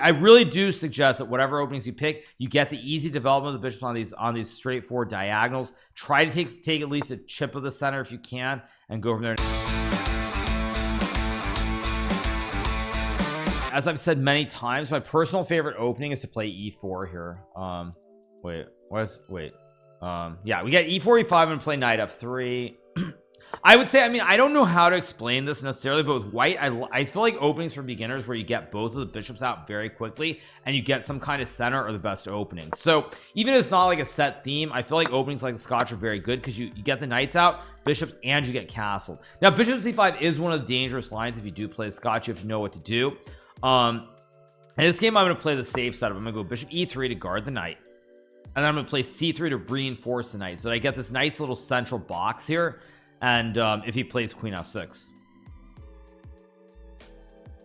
I really do suggest that whatever openings you pick, you get the easy development of the bishops on these straightforward diagonals. Try to take at least a chip of the center if you can, and go from there. As I've said many times, my personal favorite opening is to play e4 here. Yeah, we get e4 e5 and play knight f3. I would say, I mean, I don't know how to explain this necessarily, but with white, I feel like openings for beginners where you get both of the bishops out very quickly and you get some kind of center are the best openings. So even if it's not like a set theme, I feel like openings like the Scotch are very good because you get the knights out, bishops, and you get castled. Now bishop c5 is one of the dangerous lines. If you do play the Scotch, you have to know what to do. In this game, I'm going to play the safe setup. I'm going to go bishop e3 to guard the knight, and then I'm going to play c3 to reinforce the knight, so that I get this nice little central box here. And if he plays queen f6,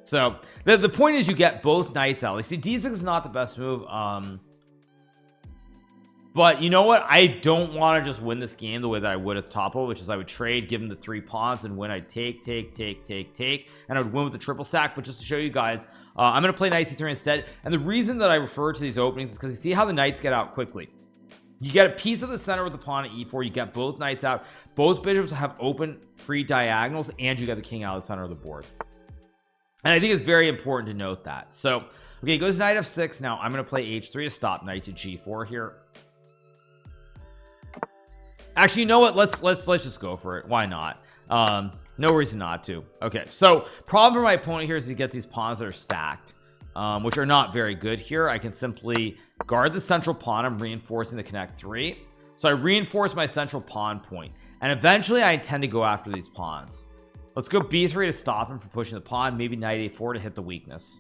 so the point is you get both knights out. Like, see, d6 is not the best move, but you know what, I don't want to just win this game the way that I would at the top, which is I would trade, give him the 3 pawns, and win. I'd take, and I would win with the triple stack. But just to show you guys, I'm going to play knight c3 instead. And the reason that I refer to these openings is because you see how the knights get out quickly. You get a piece of the center with the pawn at e4, you get both knights out, both bishops have open free diagonals, and you get the king out of the center of the board. And I think it's very important to note that. So okay, he goes knight f6. Now I'm going to play h3 to stop knight to g4 here. Actually, you know what, let's just go for it. Why not? No reason not to. Okay, so problem for my opponent here is to get these pawns that are stacked, which are not very good here. I can simply guard the central pawn. I'm reinforcing the connect 3, so I reinforce my central pawn point, and eventually I intend to go after these pawns. Let's go b3 to stop him from pushing the pawn. Maybe knight a4 to hit the weakness.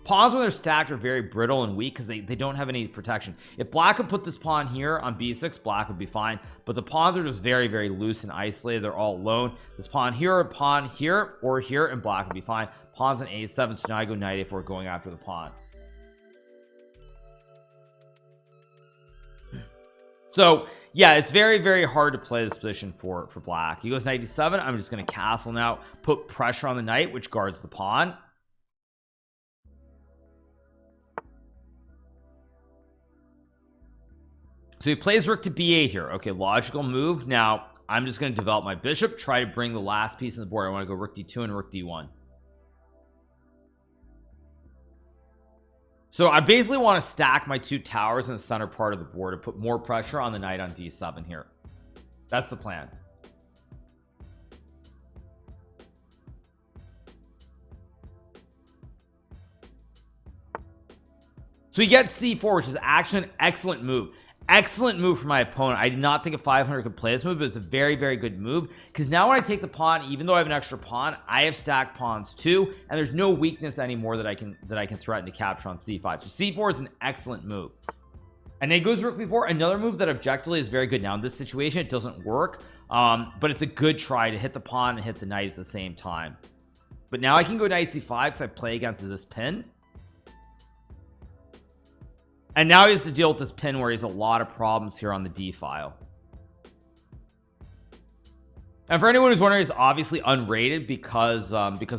Pawns when they're stacked are very brittle and weak because they don't have any protection. If black could put this pawn here on b6, black would be fine, but the pawns are just very, very loose and isolated. They're all alone. This pawn here, a pawn here, or here, and black would be fine. Pawns on a7, so now I go knight a4 going after the pawn. So yeah, it's very, very hard to play this position for black. He goes knight d7. I'm just going to castle now, put pressure on the knight, which guards the pawn. So he plays rook to b8 here. Okay, logical move. Now I'm just going to develop my bishop, try to bring the last piece on the board. I want to go rook d2 and rook d1. So I basically want to stack my 2 towers in the center part of the board to put more pressure on the knight on d7 here. That's the plan. So he gets c4, which is actually an excellent move. Excellent move for my opponent. I did not think a 500 could play this move, but it's a very, very good move, because now when I take the pawn, even though I have an extra pawn, I have stacked pawns too, and there's no weakness anymore that I can threaten to capture on c5. So c4 is an excellent move. And then he goes rook b4, another move that objectively is very good. Now in this situation it doesn't work, but it's a good try to hit the pawn and hit the knight at the same time. But now I can go knight c5 because I play against this pin. And now he has to deal with this pin where he has a lot of problems here on the d file. And for anyone who's wondering, it's obviously unrated because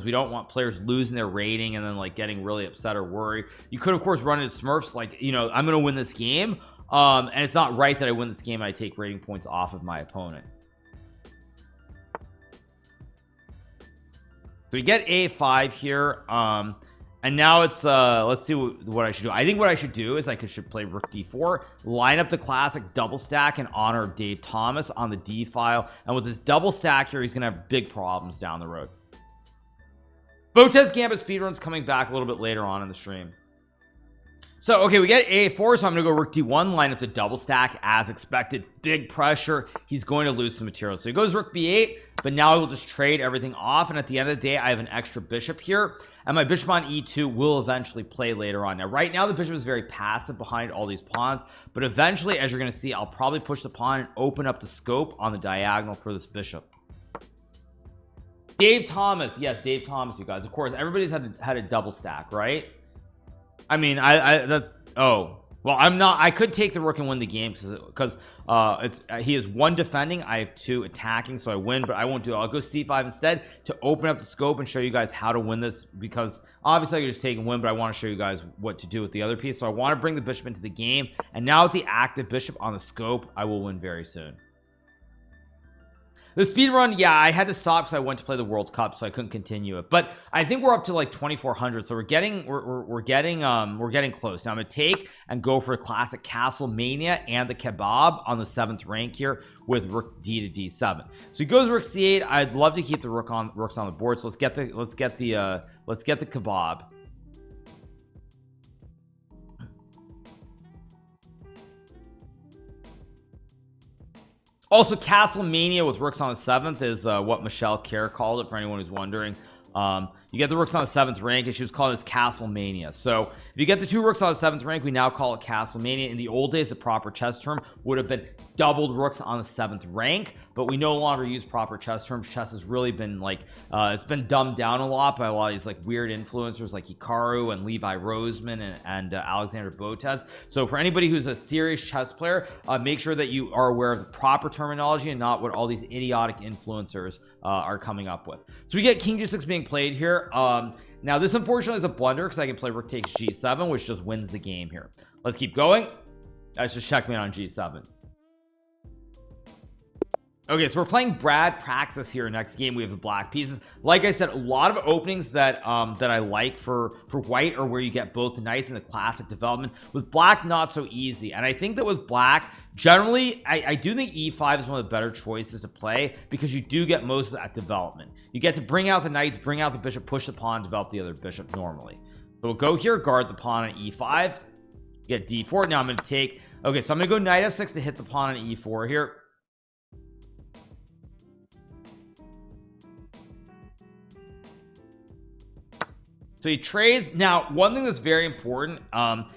we don't want players losing their rating and then like getting really upset or worried. You could of course run into Smurfs like, you know, I'm gonna win this game, and it's not right that I win this game and I take rating points off of my opponent. So we get a5 here, and now it's let's see what I should do. I think what I should do is I should play rook d4, line up the classic double stack in honor of Dave Thomas on the d file, and with this double stack here he's gonna have big problems down the road. Botez Gambit speedruns coming back a little bit later on in the stream. So okay, we get a4, so I'm gonna go rook d1, line up the double stack as expected. Big pressure, he's going to lose some material, so he goes rook b8, but now I will just trade everything off, and at the end of the day I have an extra bishop here, and my bishop on e2 will eventually play later on. Now right now the bishop is very passive behind all these pawns, but eventually, as you're going to see, I'll probably push the pawn and open up the scope on the diagonal for this bishop. Dave Thomas, yes, Dave Thomas, you guys, of course everybody's had a double stack, right? I mean, that's, oh, Well, I could take the rook and win the game because he is 1 defending, I have 2 attacking, so I win, but I won't do it. I'll go c5 instead to open up the scope and show you guys how to win this, because obviously I could just take and win, but I want to show you guys what to do with the other piece. So I want to bring the bishop into the game, and now with the active bishop on the scope, I will win very soon. The speed run, yeah, I had to stop because I went to play the World Cup, so I couldn't continue it. But I think we're up to like 2,400, so we're getting close. Now I'm gonna take and go for a classic Castle Mania and the Kebab on the 7th rank here with Rook D to D7. So he goes Rook C8. I'd love to keep the rooks on the board. So let's get the Kebab. Also, Castle Mania with rooks on the 7th is what Michelle Kerr called it, for anyone who's wondering. You get the rooks on the 7th rank, and she was calling this Castle Mania. So if you get the 2 rooks on the 7th rank, we now call it Castle Mania. In the old days, the proper chess term would have been doubled rooks on the 7th rank, but we no longer use proper chess terms. Chess has really been like it's been dumbed down a lot by a lot of these like weird influencers like Hikaru and Levi Roseman and Alexander Botez. So for anybody who's a serious chess player, make sure that you are aware of the proper terminology and not what all these idiotic influencers are coming up with. So we get King G6 being played here. Now this unfortunately is a blunder because I can play Rook takes G7, which just wins the game here. Let's keep going. That's just checkmate on G7. Okay, so we're playing Brad Praxis here. Next game we have the black pieces. Like I said, a lot of openings that I like for white are where you get both the knights and the classic development. With black, not so easy. And I think that with black, generally I do think e5 is one of the better choices to play, because you do get most of that development. You get to bring out the knights, bring out the bishop, push the pawn, develop the other bishop normally. So we'll go here, guard the pawn on e5, get d4. Now I'm going to take, okay, so I'm going to go knight f6 to hit the pawn on e4 here. So he trades. Now one thing that's very important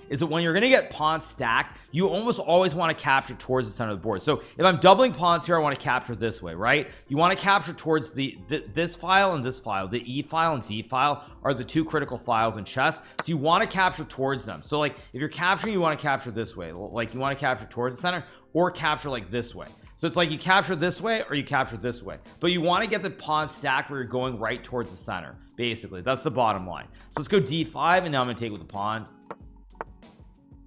is that when you're gonna get pawns stacked, you almost always want to capture towards the center of the board. So if I'm doubling pawns here, I want to capture this way, right? You want to capture towards this file and this file. The E file and D file are the 2 critical files in chess, so you want to capture towards them. So like if you're capturing, you want to capture this way, like you want to capture towards the center, or capture like this way. So it's like you capture this way or you capture this way, but you want to get the pawn stacked where you're going right towards the center. Basically, that's the bottom line. So let's go d5, and now I'm gonna take with the pawn.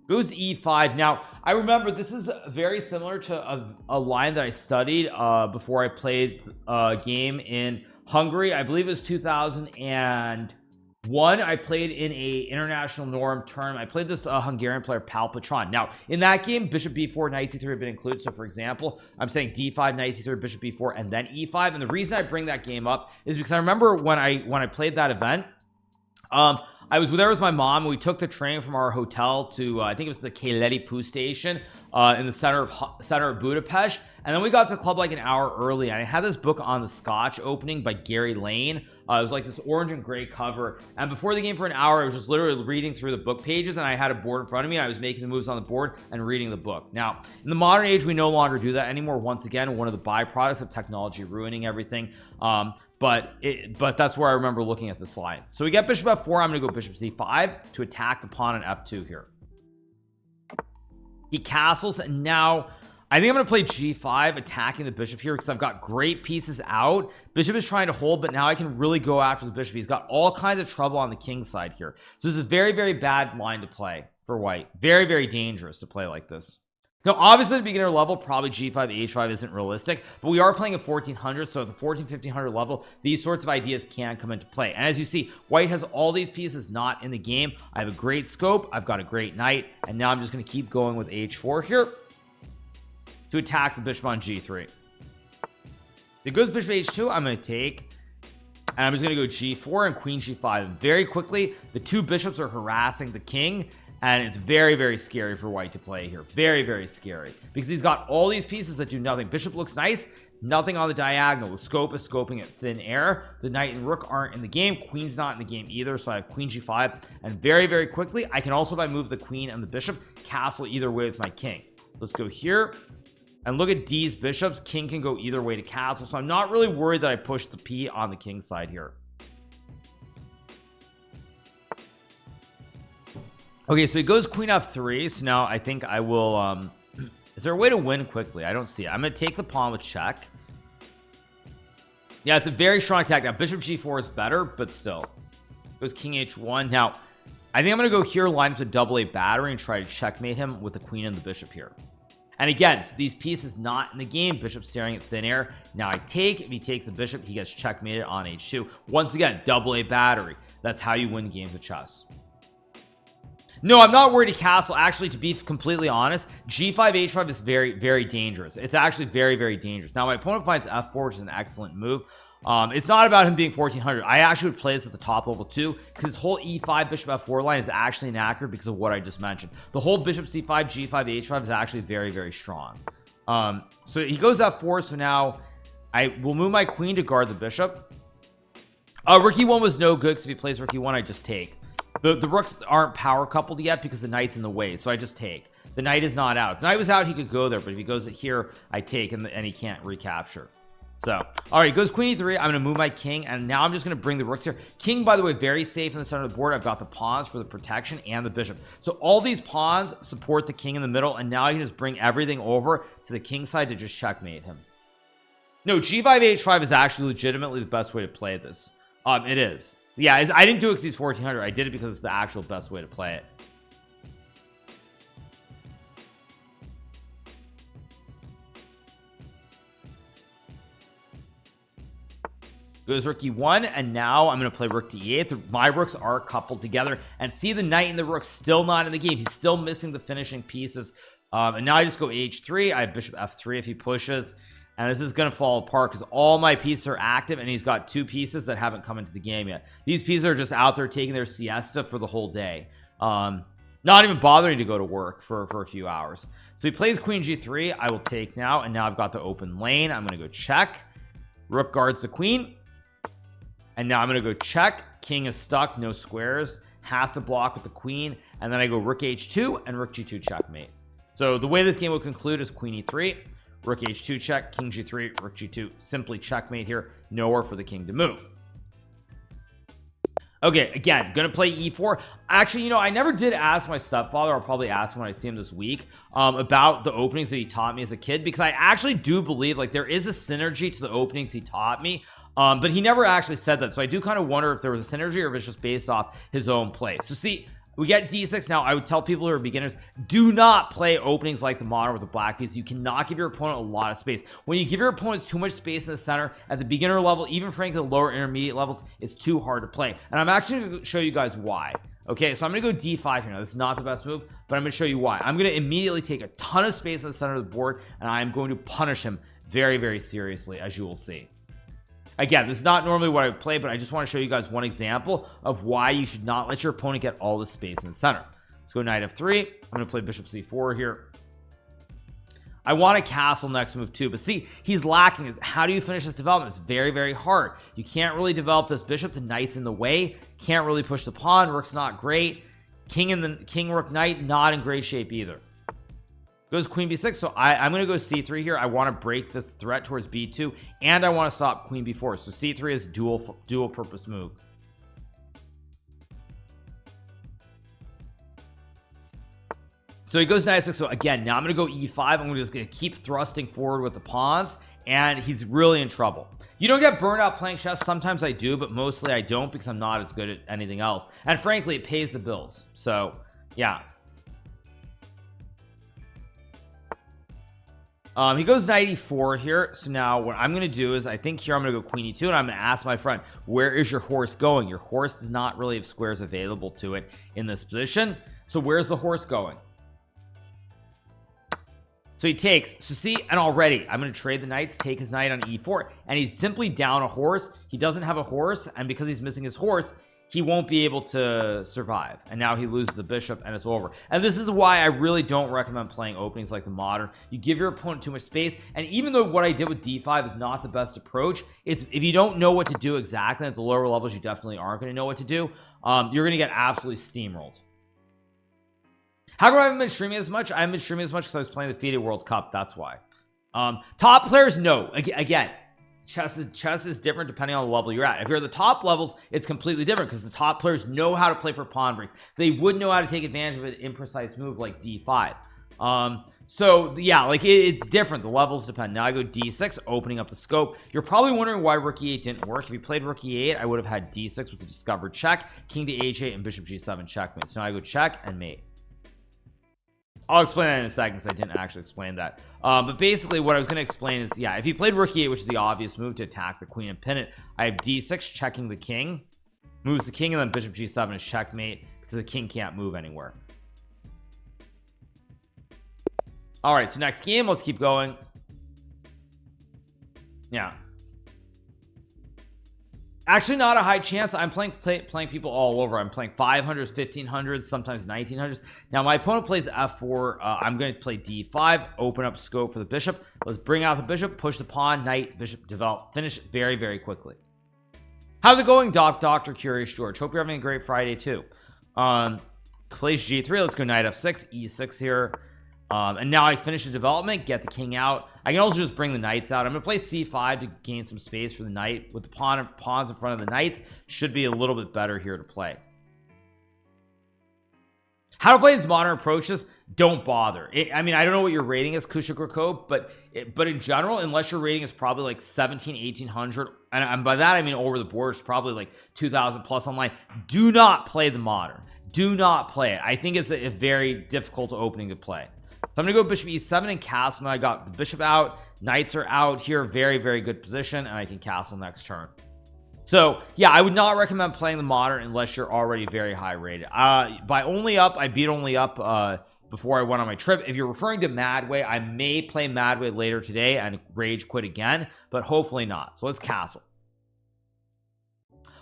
Goes to e5. Now I remember this is very similar to a line that I studied before I played a game in Hungary. I believe it was 2001. I played in a international norm tournament. I played this Hungarian player Pal Patron. Now in that game, bishop b4, knight c3 have been included. So for example, I'm saying d5, knight c3, bishop b4, and then e5. And the reason I bring that game up is because I remember when I played that event, I was there with my mom. We took the train from our hotel to I think it was the Keleti Poo station in the center of Budapest, and then we got to the club like an hour early, and I had this book on the Scotch opening by Gary Lane. It was like this orange and gray cover, and before the game for an hour I was just literally reading through the book pages, and I had a board in front of me, and I was making the moves on the board and reading the book. Now in the modern age, we no longer do that anymore. Once again, one of the byproducts of technology ruining everything. But that's where I remember looking at this line. So we get bishop f4. I'm gonna go bishop c5 to attack the pawn on f2 here. He castles, and now I think I'm gonna play g5, attacking the bishop here because I've got great pieces out. Bishop is trying to hold, but now I can really go after the bishop. He's got all kinds of trouble on the king side here. So this is a very, very bad line to play for white. Very, very dangerous to play like this. Now obviously at the beginner level, probably g5 h5 isn't realistic, but we are playing at 1400, so at the 1500 level, these sorts of ideas can come into play. And as you see, white has all these pieces not in the game. I have a great scope, I've got a great knight, and now I'm just going to keep going with h4 here to attack the bishop on g3. If it goes bishop h2, I'm going to take, and I'm just going to go g4 and queen g5. And very quickly, the 2 bishops are harassing the king, and it's very, very scary for white to play here. Very, very scary, because he's got all these pieces that do nothing. Bishop looks nice, nothing on the diagonal. The scope is scoping at thin air. The knight and rook aren't in the game. Queen's not in the game either, so I have queen g5, and very, very quickly I can also, if I move the queen and the bishop, castle either way with my king. Let's go here, and look at D's bishops. King can go either way to castle, so I'm not really worried that I push the p on the king side here. Okay, so he goes queen f3. So now I think I will is there a way to win quickly? I don't see it. I'm gonna take the pawn with check. Yeah, it's a very strong attack. Now bishop g4 is better, but still goes king h1. Now I think I'm gonna go here, line up the double A battery and try to checkmate him with the queen and the bishop here. And again, these pieces not in the game. Bishop staring at thin air. Now I take. If he takes the bishop, he gets checkmated on h2. Once again, double A battery. That's how you win games of chess. No, I'm not worried to castle. Actually, to be completely honest, g5 h5 is very dangerous. It's actually very dangerous. Now my opponent finds f4, which is an excellent move. It's not about him being 1400. I actually would play this at the top level too, because his whole e5 bishop f4 line is actually inaccurate because of what I just mentioned. The whole bishop c5 g5 h5 is actually very strong. So he goes f4. So now I will move my queen to guard the bishop. Rook e1 was no good, because if he plays rook e1, I just take. The rooks aren't power coupled yet because the knight's in the way, so I just take. The knight is not out. If the knight was out, he could go there, but if he goes here, I take, and he can't recapture. So all right, he goes queen e3. I'm gonna move my king, and now I'm just gonna bring the rooks here. King, by the way, very safe in the center of the board. I've got the pawns for the protection and the bishop, so all these pawns support the king in the middle, and now I can just bring everything over to the king side to just checkmate him. No, g5 h5 is actually legitimately the best way to play this. It is. Yeah, I didn't do it because he's 1400. I did it because it's the actual best way to play it. Goes rook e1, and now I'm going to play rook to e8. My rooks are coupled together, and see the knight and the rook still not in the game. He's still missing the finishing pieces. And now I just go h3. I have bishop f3 if he pushes, and this is going to fall apart because all my pieces are active, and he's got two pieces that haven't come into the game yet. These pieces are just out there taking their siesta for the whole day, not even bothering to go to work for a few hours. So he plays queen g3. I will take now, and now I've got the open lane. I'm going to go check. Rook guards the queen, and now I'm going to go check. King is stuck, no squares, has to block with the queen, and then I go rook h2 and rook g2 checkmate. So the way this game will conclude is queen e3, rook h2 check, king g3, rook g2, simply checkmate here. Nowhere for the king to move. Okay, again, gonna play e4. Actually, you know, I never did ask my stepfather. I'll probably ask him when I see him this week, about the openings that he taught me as a kid, because I actually do believe like there is a synergy to the openings he taught me, but he never actually said that. So I do kind of wonder if there was a synergy or if it's just based off his own play. So see, we get d6. Now I would tell people who are beginners, do not play openings like the modern with the black piece. You cannot give your opponent a lot of space. When you give your opponents too much space in the center at the beginner level, even frankly the lower intermediate levels, it's too hard to play. And I'm actually going to show you guys why. Okay, so I'm gonna go d5 here. Now this is not the best move, but I'm gonna show you why. I'm gonna immediately take a ton of space in the center of the board, and I'm going to punish him very seriously, as you will see. Again, this is not normally what I would play, but I just want to show you guys one example of why you should not let your opponent get all the space in the center. Let's go knight f3. I'm going to play bishop c4 here. I want a castle next move too, but see, he's lacking. How do you finish this development? It's very hard. You can't really develop this bishop. The knight's in the way. Can't really push the pawn. Rook's not great. King rook knight, not in great shape either. Goes queen b6. So I'm going to go c3 here. I want to break this threat towards b2, and I want to stop queen b4. So c3 is dual purpose move. So he goes knight f6. So again, now I'm going to go e5. I'm just going to keep thrusting forward with the pawns, and he's really in trouble. You don't get burned out playing chess. Sometimes I do, but mostly I don't, because I'm not as good at anything else, and frankly it pays the bills. So yeah. He goes knight e4 here. So now what I'm going to do is, I think here I'm going to go queen e2, and I'm going to ask my friend, where is your horse going? Your horse does not really have squares available to it in this position. So where's the horse going? So he takes. So see, and already I'm going to trade the knights, take his knight on e4, and he's simply down a horse. He doesn't have a horse, and because he's missing his horse, he won't be able to survive, and now he loses the bishop, and it's over. And this is why I really don't recommend playing openings like the modern. You give your opponent too much space, and even though what I did with d5 is not the best approach, it's, if you don't know what to do exactly at the lower levels, you definitely aren't going to know what to do. You're going to get absolutely steamrolled. How come I haven't been streaming as much? I haven't been streaming as much because I was playing the FIDE World Cup. That's why. Top players, no. Again, chess is different depending on the level you're at. If you're at the top levels, it's completely different because the top players know how to play for pawn breaks. They would know how to take advantage of an imprecise move like d5. So yeah, like it's different. The levels depend. Now I go d6, opening up the scope. You're probably wondering why rook e8 didn't work. If you played rook e8, I would have had d6 with the discovered check, king to h8, and bishop g7 checkmate. So now I go check and mate. I'll explain that in a second because I didn't actually explain that. But basically what I was going to explain is, yeah, if you played rook e8, which is the obvious move to attack the queen and pin it, I have d6 checking the king, moves the king, and then bishop g7 is checkmate because the king can't move anywhere. All right, so next game, let's keep going. Yeah, actually not a high chance. I'm playing people all over. I'm playing 500s, 1500s, sometimes 1900s. Now my opponent plays f4. I'm going to play d5, open up scope for the bishop. Let's bring out the bishop, push the pawn, knight, bishop, develop, finish very, very quickly. How's it going, Dr. Curious George? Hope you're having a great Friday too. Plays g3. Let's go knight f6, e6 here. And now I finish the development, get the king out. I can also just bring the knights out. I'm gonna play c5 to gain some space for the knight. With the pawns in front of the knights, should be a little bit better here to play. How to play these modern approaches? Don't bother. I mean, I don't know what your rating is, Kushigurko, but in general, unless your rating is probably like 17, 1800, and by that I mean over the board, it's probably like 2000 plus online. Do not play the modern. Do not play it. I think it's a very difficult opening to play. So I'm gonna go bishop e7 and castle. Now I got the bishop out, knights are out here, very, very good position, and I can castle next turn. So yeah, I would not recommend playing the modern unless you're already very high rated. By only up, I beat only up before I went on my trip. If you're referring to Madway, I may play Madway later today and rage quit again, but hopefully not. So let's castle.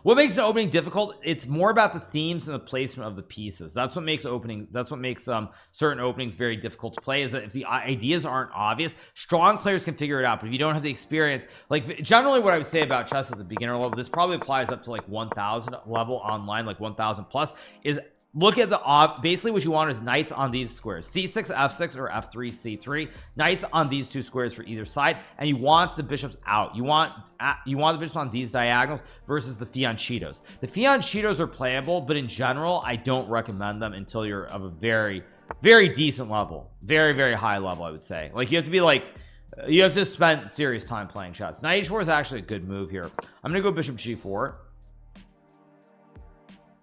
What makes an opening difficult? It's more about the themes and the placement of the pieces. That's what makes certain openings very difficult to play, is that if the ideas aren't obvious, strong players can figure it out. But if you don't have the experience, like generally what I would say about chess at the beginner level, this probably applies up to like 1000 level online, like 1000 plus, is look at the basically what you want is knights on these squares, c6 f6 or f3 c3, knights on these two squares for either side, and you want the bishops out. You want the bishops on these diagonals versus the fianchettos. The fianchettos are playable, but in general I don't recommend them until you're of a very, very decent level, very, very high level. I would say, like, you have to be like, you have to spend serious time playing chess. Knight h4 is actually a good move here. I'm gonna go bishop g4.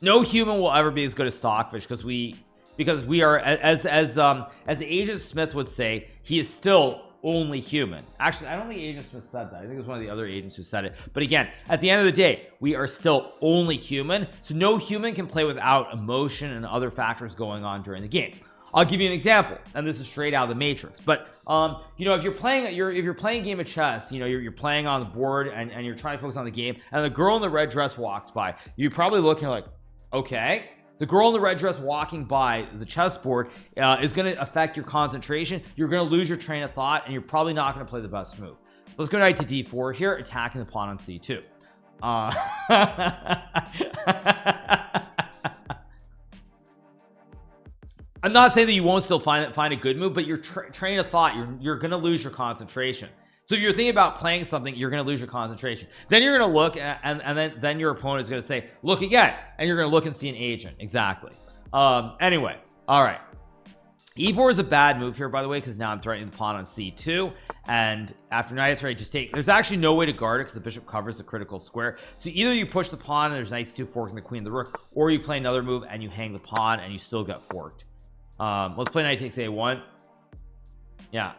No human will ever be as good as Stockfish because we are, as Agent Smith would say, he is still only human. Actually, I don't think Agent Smith said that. I think it was one of the other agents who said it. But again, at the end of the day, we are still only human. So no human can play without emotion and other factors going on during the game. I'll give you an example, and this is straight out of the Matrix. But you know, if you're playing a game of chess, you know, you're playing on the board and you're trying to focus on the game, and the girl in the red dress walks by, you probably look and you're like, okay, the girl in the red dress walking by the chessboard is going to affect your concentration. You're going to lose your train of thought, and you're probably not going to play the best move. Let's go knight to d4 here, attacking the pawn on c2. I'm not saying that you won't still find a good move, but your train of thought, you're going to lose your concentration. So if you're thinking about playing something, you're going to lose your concentration. Then you're going to look, and then your opponent is going to say, look again, and you're going to look and see an agent. Exactly. Anyway, all right. E4 is a bad move here, by the way, because now I'm threatening the pawn on c2, and after knight it's ready, just take. There's actually no way to guard it because the bishop covers the critical square. So either you push the pawn and there's knight c2 forking the queen and the rook, or you play another move and you hang the pawn and you still get forked. Let's play knight takes a1. Yeah.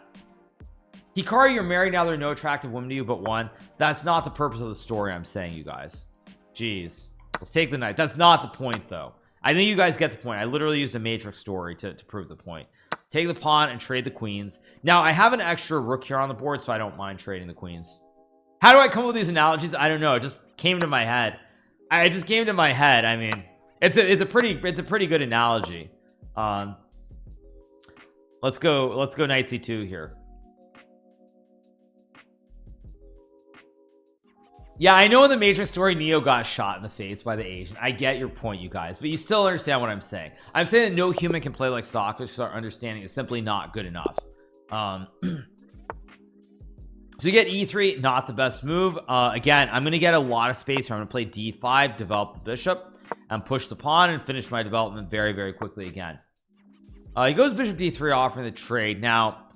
Hikaru, you're married now. There are no attractive women to you but one. That's not the purpose of the story, I'm saying, you guys. Jeez. Let's take the knight. That's not the point, though. I think you guys get the point. I literally used a Matrix story to prove the point. Take the pawn and trade the queens. Now, I have an extra rook here on the board, so I don't mind trading the queens. How do I come up with these analogies? I don't know. It just came to my head. It just came to my head. I mean, it's a pretty good analogy. Let's go knight c2 here. Yeah, I know in the Matrix story, Neo got shot in the face by the agent. I get your point, you guys, but you still understand what I'm saying. I'm saying that no human can play like Stockfish because our understanding is simply not good enough. So So we get e3, not the best move. Again, I'm gonna get a lot of space here. I'm gonna play d5, develop the bishop, and push the pawn and finish my development very, very quickly again. He goes bishop d3, offering the trade. Now,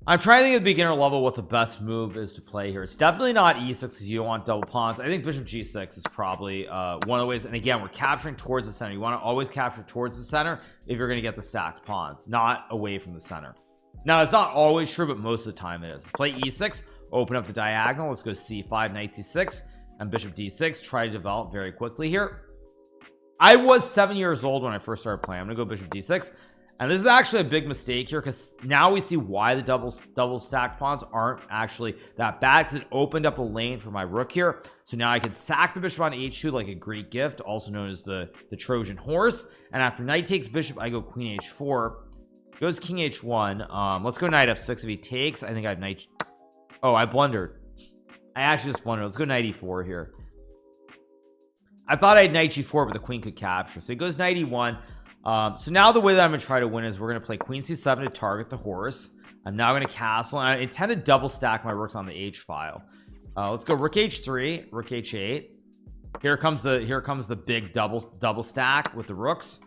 I'm trying to think at the beginner level what the best move is to play here. It's definitely not e6 because you don't want double pawns. I think bishop g6 is probably one of the ways. And again, we're capturing towards the center. You want to always capture towards the center if you're going to get the stacked pawns, not away from the center. Now, it's not always true, but most of the time it is. Play e6, open up the diagonal. Let's go c5, knight c6, and bishop d6. Try to develop very quickly here. I was 7 years old when I first started playing. I'm gonna go bishop d6, and this is actually a big mistake here because now we see why the double stacked pawns aren't actually that bad, because it opened up a lane for my rook here. So now I can sack the bishop on h2 like a Greek gift, also known as the Trojan horse. And after knight takes bishop, I go queen h4, goes king h1. Let's go knight f6 if he takes. I think I have knight. Oh, I blundered. I actually just blundered. Let's go knight e4 here. I thought I had knight g4, but the queen could capture. So he goes knight e1. So now the way that I'm gonna try to win is we're gonna play queen c7 to target the horse. I'm now gonna castle, and I intend to double stack my rooks on the h file. Let's go rook h3, rook h8. Here comes the big double stack with the rooks.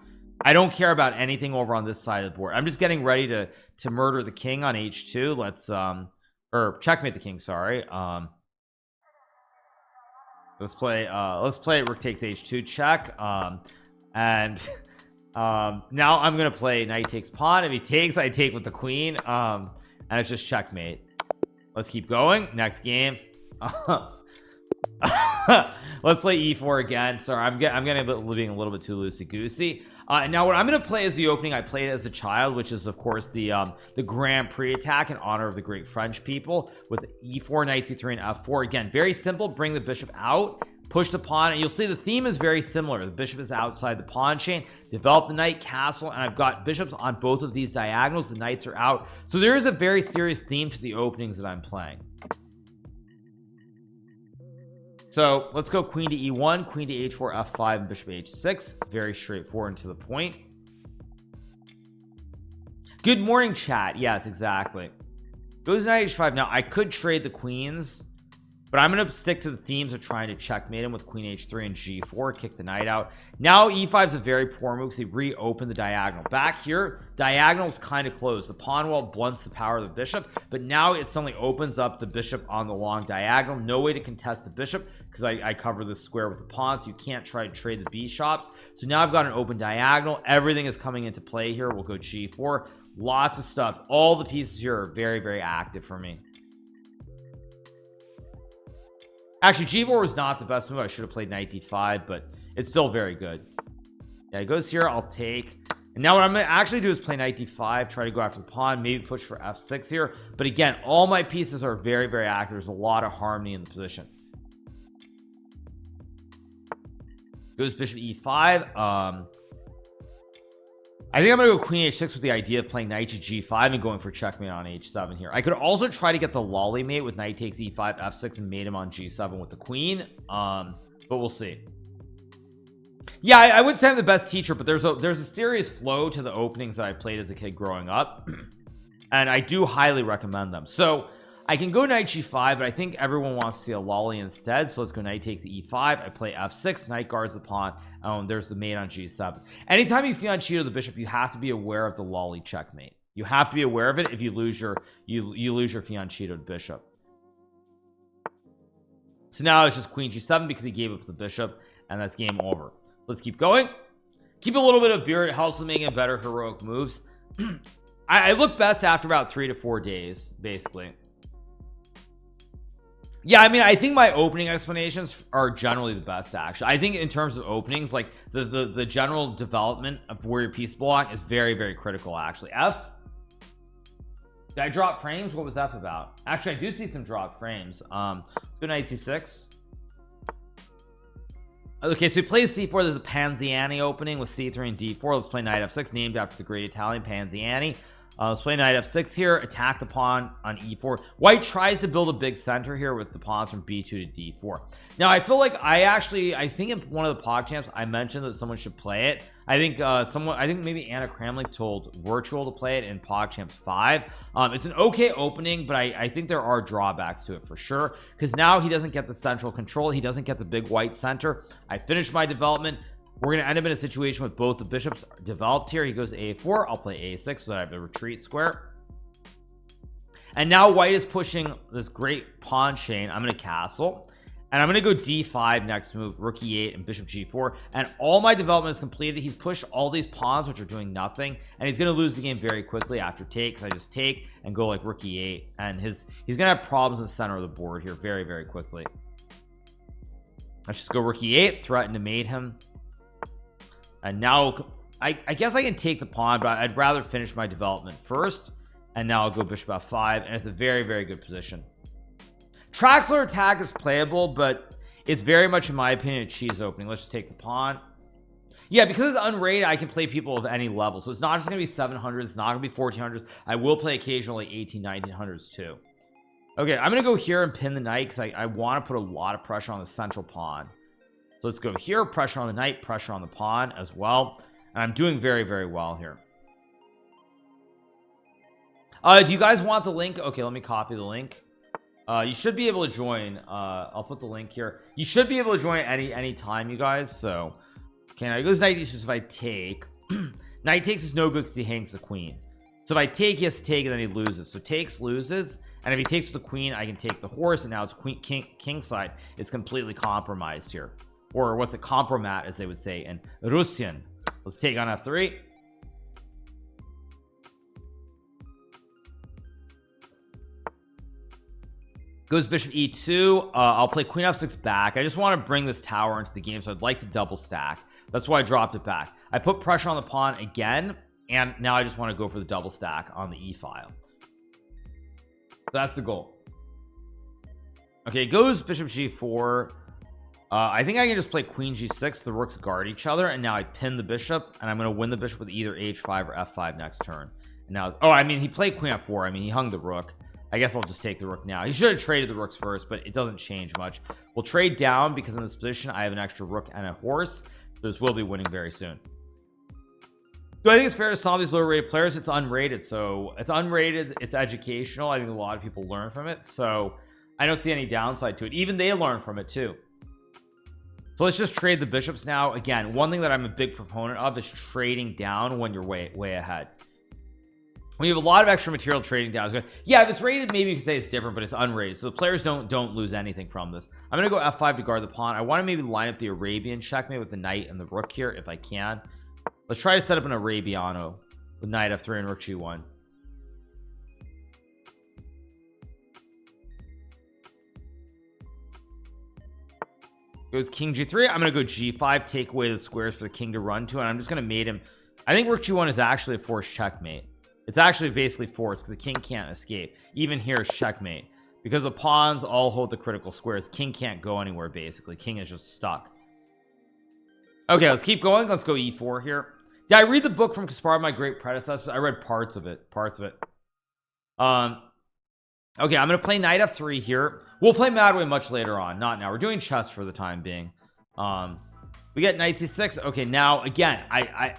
I don't care about anything over on this side of the board. I'm just getting ready to murder the king on h2. Let's or checkmate the king, sorry. Let's play rook takes h2 check. And now I'm gonna play knight takes pawn. If he takes, I take with the queen. And it's just checkmate. Let's keep going. Next game. Let's play e4 again. Sorry, I'm being a little bit too loosey goosey. Now what I'm going to play is the opening I played as a child, which is of course the Grand Prix attack in honor of the great French people, with e4, knight c3, and f4. Again, very simple. Bring the bishop out, push the pawn, and you'll see the theme is very similar. The bishop is outside the pawn chain, develop the knight, castle, and I've got bishops on both of these diagonals. The knights are out, so there is a very serious theme to the openings that I'm playing. So let's go queen to e1, queen to h4, f5, and bishop h6. Very straightforward and to the point. Good morning, chat. Yes, exactly. Goes knight h5. Now I could trade the queens, but I'm going to stick to the themes of trying to checkmate him with queen h3 and g4, kick the knight out. Now e5 is a very poor move because he reopened the diagonal. Back here, diagonal's kind of closed. The pawn wall blunts the power of the bishop, but now it suddenly opens up the bishop on the long diagonal. No way to contest the bishop because I cover the square with the pawn, so you can't try to trade the b-shops. So now I've got an open diagonal. Everything is coming into play here. We'll go g4. Lots of stuff. All the pieces here are very, very active for me. Actually, g4 was not the best move. I should have played knight d5, but it's still very good. Yeah, he goes here. I'll take. And now what I'm going to actually do is play knight d5, try to go after the pawn, maybe push for f6 here. But again, all my pieces are very, very active. There's a lot of harmony in the position. Goes bishop e5. I think I'm gonna go queen h6 with the idea of playing knight to g5 and going for checkmate on h7 here. I could also try to get the lolly mate with knight takes e5, f6, and mate him on g7 with the queen. But we'll see. Yeah, I would say I'm the best teacher, but there's a serious flow to the openings that I played as a kid growing up, and I do highly recommend them. So I can go knight g5, but I think everyone wants to see a lolly instead. So let's go knight takes e5. I play f6, knight guards the pawn. There's the mate on g7. Anytime you fianchetto the bishop, you have to be aware of the lolly checkmate. You have to be aware of it. If you lose your you lose your fianchettoed bishop. So now it's just queen g7 because he gave up the bishop, and that's game over. Let's keep going. Keep a little bit of beer. It helps with making better heroic moves. I look best after about 3 to 4 days, basically. Yeah, I mean, I think my opening explanations are generally the best, actually. I think in terms of openings, like the general development of where your piece belong is very, very critical, actually. F? Did I drop frames? What was F about? Actually, I do see some drop frames. Let's go knight c6. Okay, so he plays c4. There's a Panziani opening with c3 and d4. Let's play knight f6, named after the great Italian Panziani. Let's play knight f6 here, attack the pawn on e4. White tries to build a big center here with the pawns from b2 to d4. Now I feel like I think in one of the pod champs I mentioned that someone should play it. I think maybe Anna Kramlik told Virtual to play it in pod champs 5. It's an okay opening, but I think there are drawbacks to it for sure, because now he doesn't get the central control, he doesn't get the big white center. I finished my development. We're going to end up in a situation with both the bishops developed here. He goes a4, I'll play a6 so that I have the retreat square. And now white is pushing this great pawn chain. I'm going to castle, and I'm going to go d5 next move, rook e8 and bishop g4, and all my development is completed. He's pushed all these pawns which are doing nothing, and he's going to lose the game very quickly after take, because I just take and go like rook e8, and he's going to have problems in the center of the board here very, very quickly. Let's just go rook e8, threaten to mate him. And now I guess I can take the pawn, but I'd rather finish my development first. And now I'll go bishop f5, and it's a very, very good position. Traxler attack is playable, but it's very much, in my opinion, a cheese opening. Let's just take the pawn. Yeah, because it's unrated, I can play people of any level, so it's not just gonna be 700s, it's not gonna be 1400s. I will play occasionally 18 1900s too. Okay, I'm gonna go here and pin the knight, because I want to put a lot of pressure on the central pawn. So let's go here, pressure on the knight, pressure on the pawn as well, and I'm doing very, very well here. Do you guys want the link? Okay, let me copy the link. You should be able to join. I'll put the link here. You should be able to join any time, you guys. So okay, now he goes knight e6. If I take knight takes is no good because he hangs the queen. So if I take, he has to take, and then he loses. So takes, loses, and if he takes with the queen, I can take the horse, and now it's queen king side. It's completely compromised here. Or what's a compromat, as they would say in Russian. Let's take on f3. Goes bishop e2. I'll play queen f6 back. I just want to bring this tower into the game, so I'd like to double stack. That's why I dropped it back. I put pressure on the pawn again, and now I just want to go for the double stack on the e file. So that's the goal. Okay, goes bishop g4. I think I can just play queen g6. The rooks guard each other, and now I pin the bishop, and I'm going to win the bishop with either h5 or f5 next turn. And now, oh, I mean, he played queen f4. I mean, he hung the rook. I guess I'll just take the rook now. He should have traded the rooks first, but it doesn't change much. We'll trade down because in this position I have an extra rook and a horse, so this will be winning very soon. Do I think it's fair to solve these lower rated players? It's unrated, so it's unrated, it's educational. I think a lot of people learn from it, so I don't see any downside to it. Even they learn from it too. So let's just trade the bishops now. Again, one thing that I'm a big proponent of is trading down when you're way ahead. When you have a lot of extra material, trading down is good. Yeah, if it's rated, maybe you can say it's different, but it's unrated, so the players don't lose anything from this. I'm gonna go f5 to guard the pawn. I want to maybe line up the Arabian checkmate with the knight and the rook here if I can. Let's try to set up an Arabiano with knight f3 and rook g1. Goes king g3. I'm gonna go g5, take away the squares for the king to run to, and I'm just gonna mate him. I think rook g1 is actually a forced checkmate. It's actually basically forced because the king can't escape. Even here is checkmate because the pawns all hold the critical squares. King can't go anywhere. Basically, king is just stuck. Okay, let's keep going. Let's go e4 here. Did I read the book from Kasparov, my great predecessors? I read parts of it. Okay, I'm gonna play knight f3 here. We'll play Madway much later on, not now. We're doing chess for the time being. We get knight c6. Okay, now again,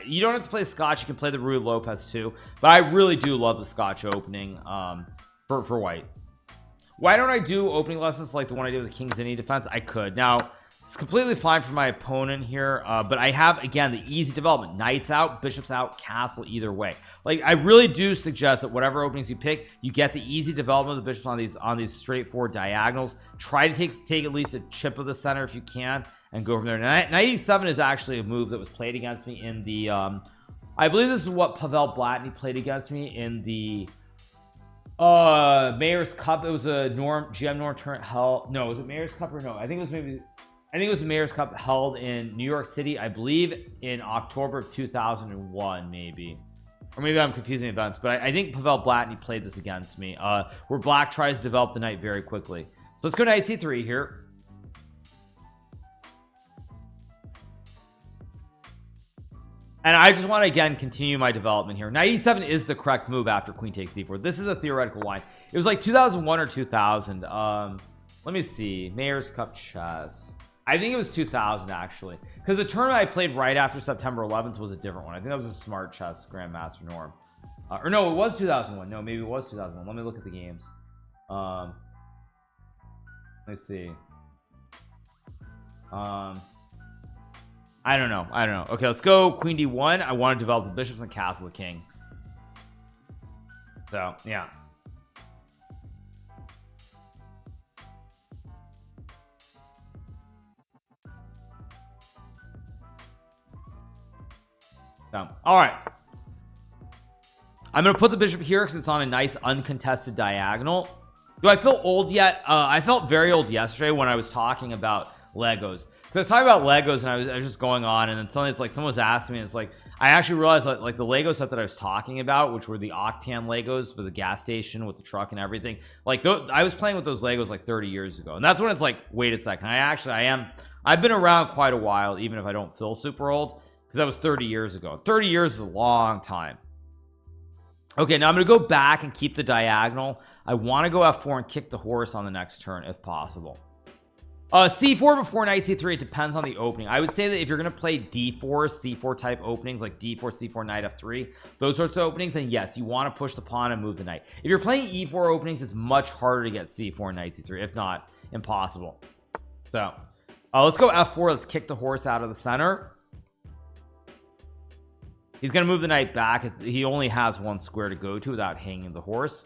you don't have to play Scotch. You can play the Ruy Lopez too, but I really do love the Scotch opening for white. Why don't I do opening lessons like the one I did with the King's Indian defense? I could. Now it's completely fine for my opponent here, but I have again the easy development. Knights out, bishops out, castle either way. Like I really do suggest that whatever openings you pick, you get the easy development of the bishops on these straightforward diagonals. Try to take at least a chip of the center if you can, and go from there. Knight e7 is actually a move that was played against me in the I believe this is what Pavel Blatny played against me in the Mayor's Cup. It was a GM Norm tournament held. No, was it Mayor's Cup or no? I think it was the Mayor's Cup held in New York City, I believe in October of 2001, maybe. Or maybe I'm confusing events, but I think Pavel Blatny played this against me, where black tries to develop the knight very quickly. So let's go knight c3 here. And I just want to again continue my development here. Knight e7 is the correct move after queen takes e4. This is a theoretical line. It was like 2001 or 2000. Let me see. Mayor's Cup chess. I think it was 2000 actually, because the tournament I played right after September 11th was a different one. I think that was a Smart Chess Grandmaster Norm. Or no, it was 2001. No, maybe it was 2001. Let me look at the games. Let's see. I don't know. Okay, let's go queen d1. I want to develop the bishops and castle the king. So yeah. So, all right, I'm gonna put the bishop here because it's on a nice uncontested diagonal. Do I feel old yet? I felt very old yesterday when I was talking about Legos, because I was talking about Legos and I was just going on, and then suddenly it's like someone was asking me, and it's like I actually realized that like the Lego set that I was talking about, which were the Octan Legos for the gas station with the truck and everything, like I was playing with those Legos like 30 years ago, and that's when it's like, wait a second, I've been around quite a while, even if I don't feel super old, because that was 30 years ago. 30 years is a long time. Okay, now I'm gonna go back and keep the diagonal. I want to go f4 and kick the horse on the next turn if possible. C4 before knight c3. It depends on the opening. I would say that if you're gonna play d4 c4 type openings, like d4 c4 knight f3, those sorts of openings, then yes, you want to push the pawn and move the knight. If you're playing e4 openings, it's much harder to get c4 knight c3, if not impossible. So let's go f4. Let's kick the horse out of the center. He's gonna move the knight back. He only has one square to go to without hanging the horse.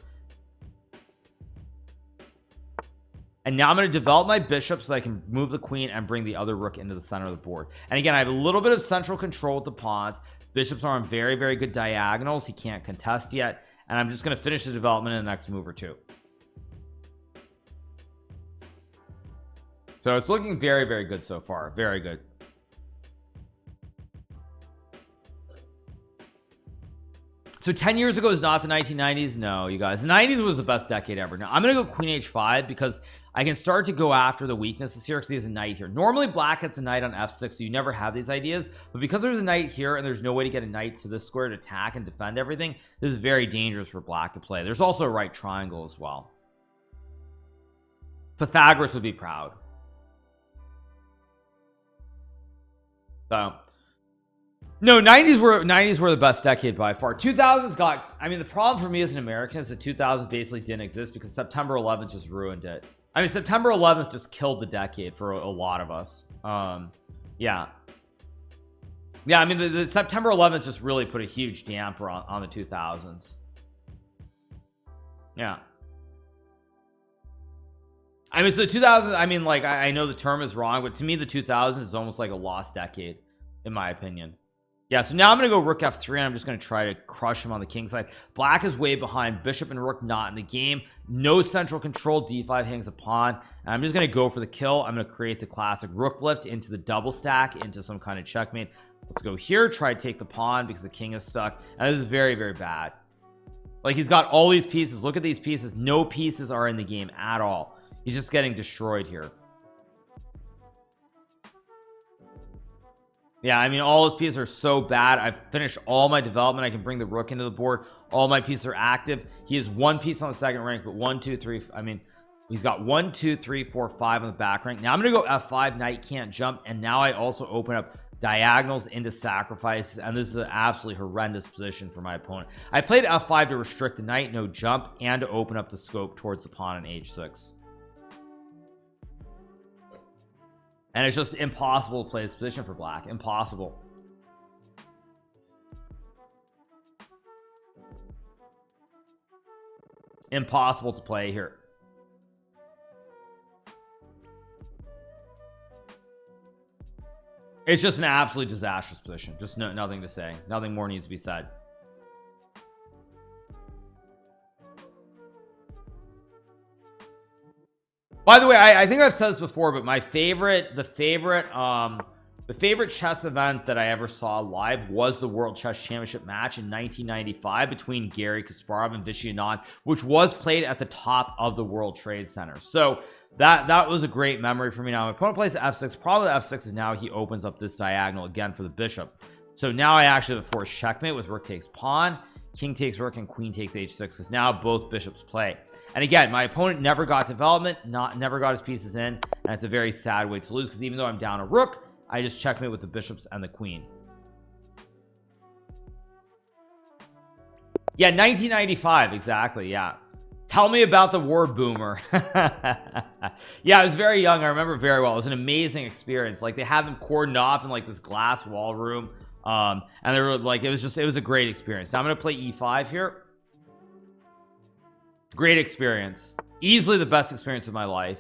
And now I'm going to develop my bishop so I can move the queen and bring the other rook into the center of the board. And again, I have a little bit of central control with the pawns. Bishops are on very, very good diagonals. He can't contest yet. And I'm just going to finish the development in the next move or two. So it's looking very, very good so far. Very good. So 10 years ago is not the 1990s. No, you guys, the 90s was the best decade ever. Now I'm gonna go queen h5 because I can start to go after the weaknesses here, because he has a knight here. Normally black gets a knight on f6, so you never have these ideas, but because there's a knight here and there's no way to get a knight to this square to attack and defend everything, this is very dangerous for black to play. There's also a right triangle as well. Pythagoras would be proud. So no, 90s were the best decade by far. 2000s got, I mean, the problem for me as an American is that 2000s basically didn't exist because September 11th just ruined it. I mean, September 11th just killed the decade for a lot of us. Yeah, I mean, the September 11th just really put a huge damper on the 2000s. Yeah, I mean, so 2000s, I mean, like, I know the term is wrong, but to me the 2000s is almost like a lost decade in my opinion. Yeah, so now I'm gonna go rook f3 and I'm just gonna try to crush him on the king side. Black is way behind, bishop and rook not in the game, no central control, d5 hangs a pawn, and I'm just gonna go for the kill. I'm gonna create the classic rook lift into the double stack into some kind of checkmate. Let's go here, try to take the pawn because the king is stuck, and this is very, very bad. Like, he's got all these pieces. Look at these pieces. No pieces are in the game at all. He's just getting destroyed here. Yeah, I mean, all his pieces are so bad. I've finished all my development. I can bring the rook into the board. All my pieces are active. He has one piece on the second rank, but 1 2 3, I mean, he's got 1 2 3 4 5 on the back rank. Now I'm gonna go f5, knight can't jump, and now I also open up diagonals into sacrifices, and this is an absolutely horrendous position for my opponent. I played f5 to restrict the knight, no jump, and to open up the scope towards the pawn on h6. And it's just impossible to play this position for black. Impossible. Impossible to play here. It's just an absolutely disastrous position. Just nothing to say. Nothing more needs to be said. By the way, I think I've said this before, but the favorite chess event that I ever saw live was the World Chess Championship match in 1995 between Garry Kasparov and Vishy Anand, which was played at the top of the World Trade Center. So that was a great memory for me. Now my opponent plays f6. Probably f6 is now he opens up this diagonal again for the bishop. So now I actually have a forced checkmate with rook takes pawn, king takes rook, and queen takes h6, because now both bishops play. And again, my opponent never got development, never got his pieces in, and it's a very sad way to lose, because even though I'm down a rook, I just checkmate with the bishops and the queen. Yeah, 1995, exactly. Yeah, tell me about the war, boomer. Yeah, I was very young. I remember very well. It was an amazing experience. Like, they had them cordoned off in like this glass wall room, and they were like, it was a great experience. Now I'm gonna play e5 here. Great experience, easily the best experience of my life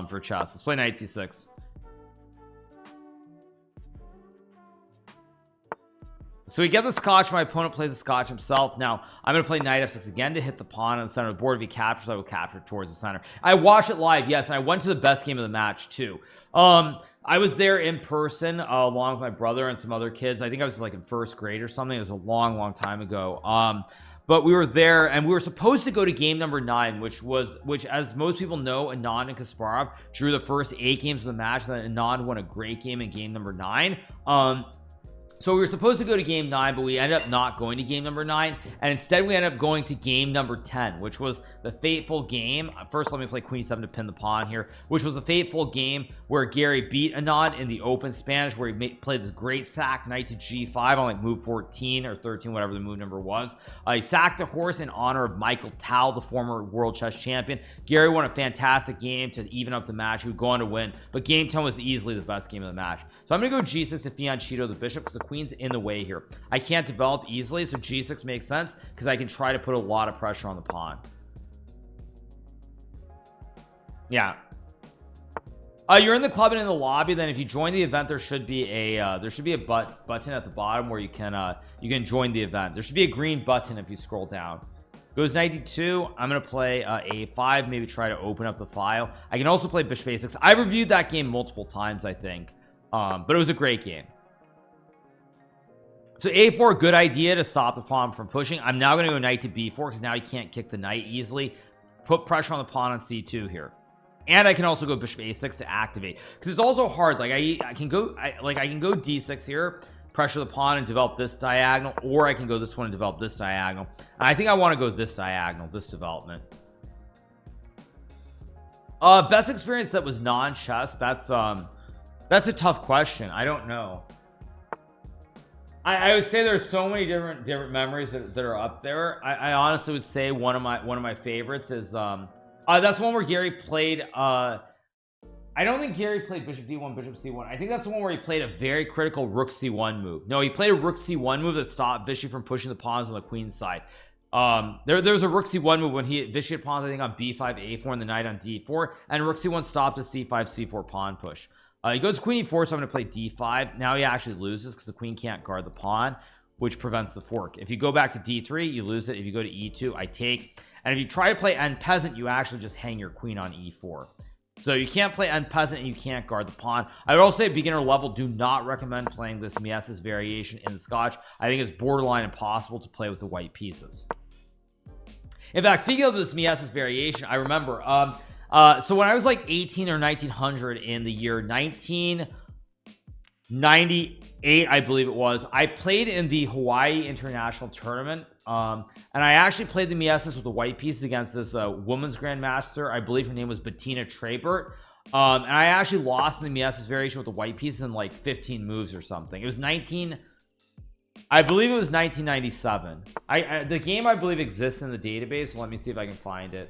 for chess. Let's play knight c6. So we get the scotch. My opponent plays the scotch himself. Now I'm gonna play knight f6 again to hit the pawn on the center of the board. If he captures, I will capture towards the center. I watched it live, yes, and I went to the best game of the match too. I was there in person along with my brother and some other kids. I think I was like in first grade or something. It was a long time ago. But we were there, and we were supposed to go to game number 9, which as most people know, Anand and Kasparov drew the first 8 games of the match, and then Anand won a great game in game number 9. So we were supposed to go to game 9, but we ended up not going to game number 9, and instead we ended up going to game number 10, which was the fateful game. First, let me play queen 7 to pin the pawn here, which was a fateful game where Gary beat Anand in the open Spanish, where he played this great sack, knight to g5 on like move 14 or 13, whatever the move number was. He sacked a horse in honor of Michael Tal, the former world chess champion. Gary won a fantastic game to even up the match. He would go on to win, but game 10 was easily the best game of the match. So I'm gonna go g6 to fianchetto the bishop, because the queen's in the way here. I can't develop easily, so g6 makes sense because I can try to put a lot of pressure on the pawn. Yeah. You're in the club and in the lobby. Then if you join the event, there should be a button at the bottom where you can join the event. There should be a green button if you scroll down. Goes 92. I'm gonna play a5, maybe try to open up the file. I can also play bishop a6. I reviewed that game multiple times, I think, but it was a great game. So a4, good idea to stop the pawn from pushing. I'm now going to go knight to b4 because now he can't kick the knight easily. Put pressure on the pawn on c2 here, and I can also go bishop a6 to activate, because it's also hard. Like I can go d6 here, pressure the pawn and develop this diagonal, or I can go this one and develop this diagonal. And I think I want to go this diagonal, this development. Best experience that was non-chess. That's a tough question. I don't know. I would say there's so many different memories that are up there. I honestly would say one of my favorites is that's one where Gary played I don't think Gary played bishop d1, bishop c1. I think that's the one where he played a very critical rook c1 move. No, he played a rook c1 move that stopped Vishy from pushing the pawns on the queen's side. There was a rook c1 move when he Vishy had pawns, I think, on b5 a4 and the knight on d4, and rook c1 stopped a c5 c4 pawn push. He goes queen e4, so I'm going to play d5. Now he actually loses because the queen can't guard the pawn, which prevents the fork. If you go back to d3, you lose it. If you go to e2, I take. And if you try to play end peasant, you actually just hang your queen on e4. So you can't play end peasant and you can't guard the pawn. I would also say beginner level, do not recommend playing this Mies's variation in the Scotch. I think it's borderline impossible to play with the white pieces. In fact, speaking of this Mies's variation, I remember so when I was like 18 or 1900 in the year 1998, I believe it was, I played in the Hawaii International Tournament, and I actually played the Mies's with the white pieces against this women's grandmaster. I believe her name was Bettina Trapert, and I actually lost in the Mies's variation with the white pieces in like 15 moves or something. It was I believe it was 1997. The game, I believe, exists in the database, so let me see if I can find it.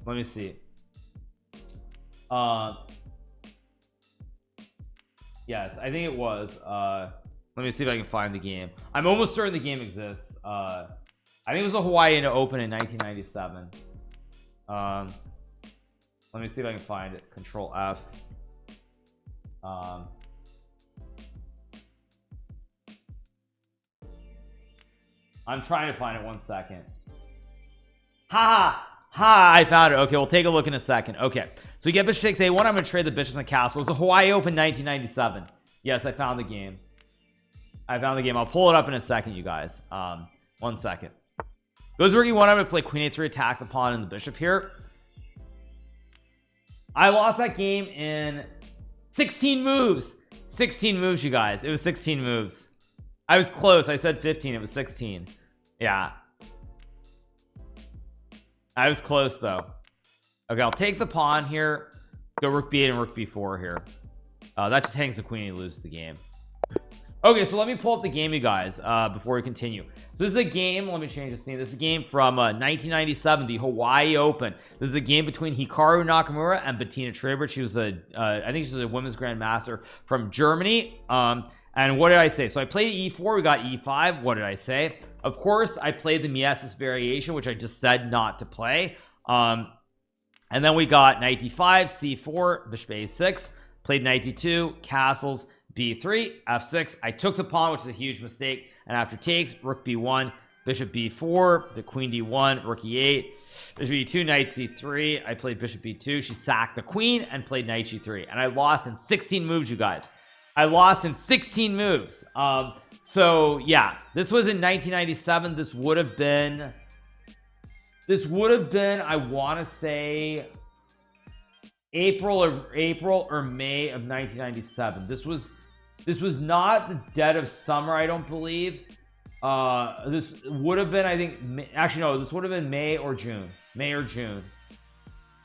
Let me see. Yes, I think it was. Let me see if I can find the game. I'm almost certain the game exists. I think it was a Hawaii Open in 1997. Let me see if I can find it. Control F. I'm trying to find it. 1 second. I found it. Okay, we'll take a look in a second. Okay, so we get bishop takes a1. I'm going to trade the bishop in the castle. It was the Hawaii Open 1997. Yes, I found the game. I'll pull it up in a second, you guys. 1 second. Goes rook e1. I'm going to play queen a3, attack the pawn and the bishop here. I lost that game in 16 moves. 16 moves, you guys. It was 16 moves. I was close. I said 15. It was 16. Yeah. I was close though. Okay, I'll take the pawn here. Go rook b8 and rook b4 here. That just hangs the queen and you lose the game. Okay, so let me pull up the game, you guys, before we continue. So this is a game. Let me change the scene. This is a game from 1997, the Hawaii Open. This is a game between Hikaru Nakamura and Bettina Trabert. She was I think she was a women's grandmaster from Germany. And what did I say? So I played e4. We got e5. What did I say? Of course, I played the Miessis variation, which I just said not to play. And then we got knight d5, c4, bishop a6. Played knight d2, castles, b3, f6. I took the pawn, which is a huge mistake, and after takes, rook b1, bishop b4, the queen d1, rook e8, bishop e2, knight c3. I played bishop b2. She sacked the queen and played knight g3, and I lost in 16 moves, you guys. I lost in 16 moves. So yeah, this was in 1997. This would have been I want to say April or May of 1997. This was not the dead of summer, I don't believe. This would have been, I think, actually no, this would have been May or June.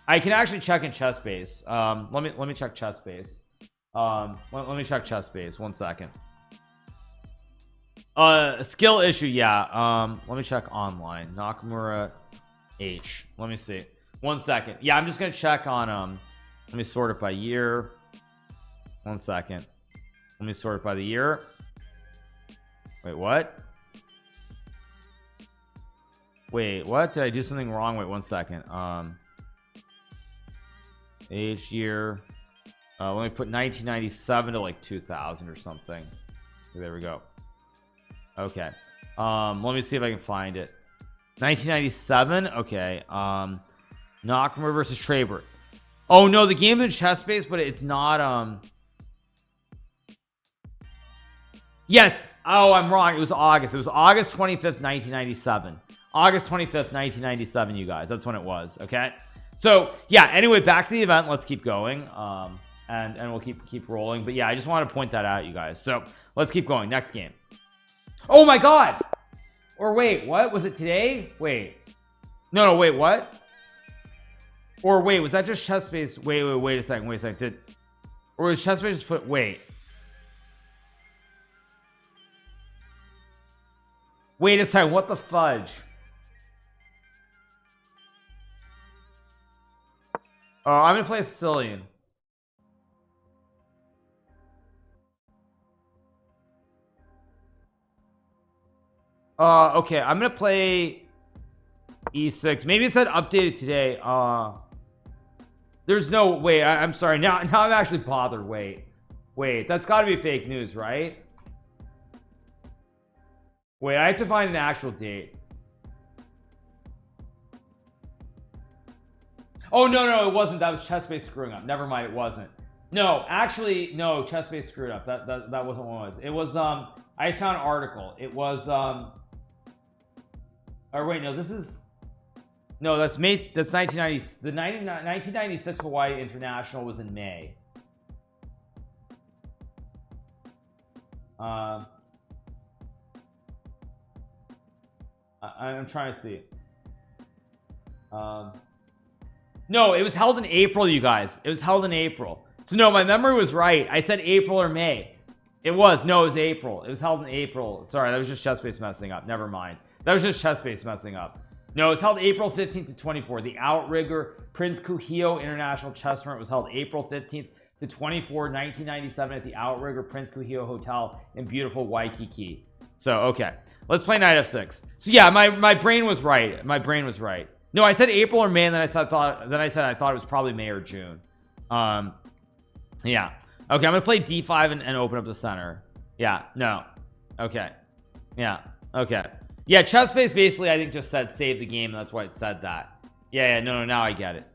I can actually check in chess base. Let me check chess base. Let me check chess base. 1 second. Skill issue, yeah. Let me check online. Nakamura H. Let me see. 1 second. Yeah, I'm just gonna check on let me sort it by year. 1 second. Let me sort it by the year. Wait, what? Wait, what? Did I do something wrong? Wait 1 second. Age, year. Let me put 1997 to like 2000 or something. There we go. Okay. Let me see if I can find it. 1997. Okay. Nakamura versus Trabert. Oh no, the game's in chess base, but it's not. Yes. Oh, I'm wrong. It was August. It was August 25th, 1997. August 25th, 1997. You guys, that's when it was. Okay. So yeah. Anyway, back to the event. Let's keep going. And we'll keep rolling. But yeah, I just want to point that out, you guys. So let's keep going. Next game. Oh my god. Or wait, what was it today? Wait, no, wait, what? Or wait, was that just chess base? Wait a second. Or was chess base just put? Wait a second. What the fudge? Oh, I'm gonna play a Sicilian. Okay, I'm gonna play e6. Maybe it said updated today. There's no way. I'm sorry. Now I'm actually bothered. Wait, that's got to be fake news, right? Wait, I have to find an actual date. Oh no, it wasn't. That was chess-based screwing up. Never mind, it wasn't. No, actually, no, chess-based screwed up. That wasn't what it was. It was I found an article. It was or wait, no, this is no, that's May. That's 1990. The 1996 Hawaii International was in May. I'm trying to see. No, it was held in April, you guys. It was held in April. So no, my memory was right. I said April or May. It was April. It was held in April. Sorry, that was just chess-based messing up. Never mind. That was just chess-based messing up. No, it's held April 15th to 24th. The Outrigger Prince Kuhio International Chess Tournament was held April 15th to 24th, 1997 at the Outrigger Prince Kuhio Hotel in beautiful Waikiki. So, okay. Let's play knight f6. So yeah, my brain was right. My brain was right. No, I said April or May, and then I said I thought it was probably May or June. Yeah. Okay, I'm gonna play d5 and open up the center. Yeah, no. Okay. Yeah. Okay. Yeah, chess base basically I think just said save the game, and that's why it said that. Yeah, no, now I get it.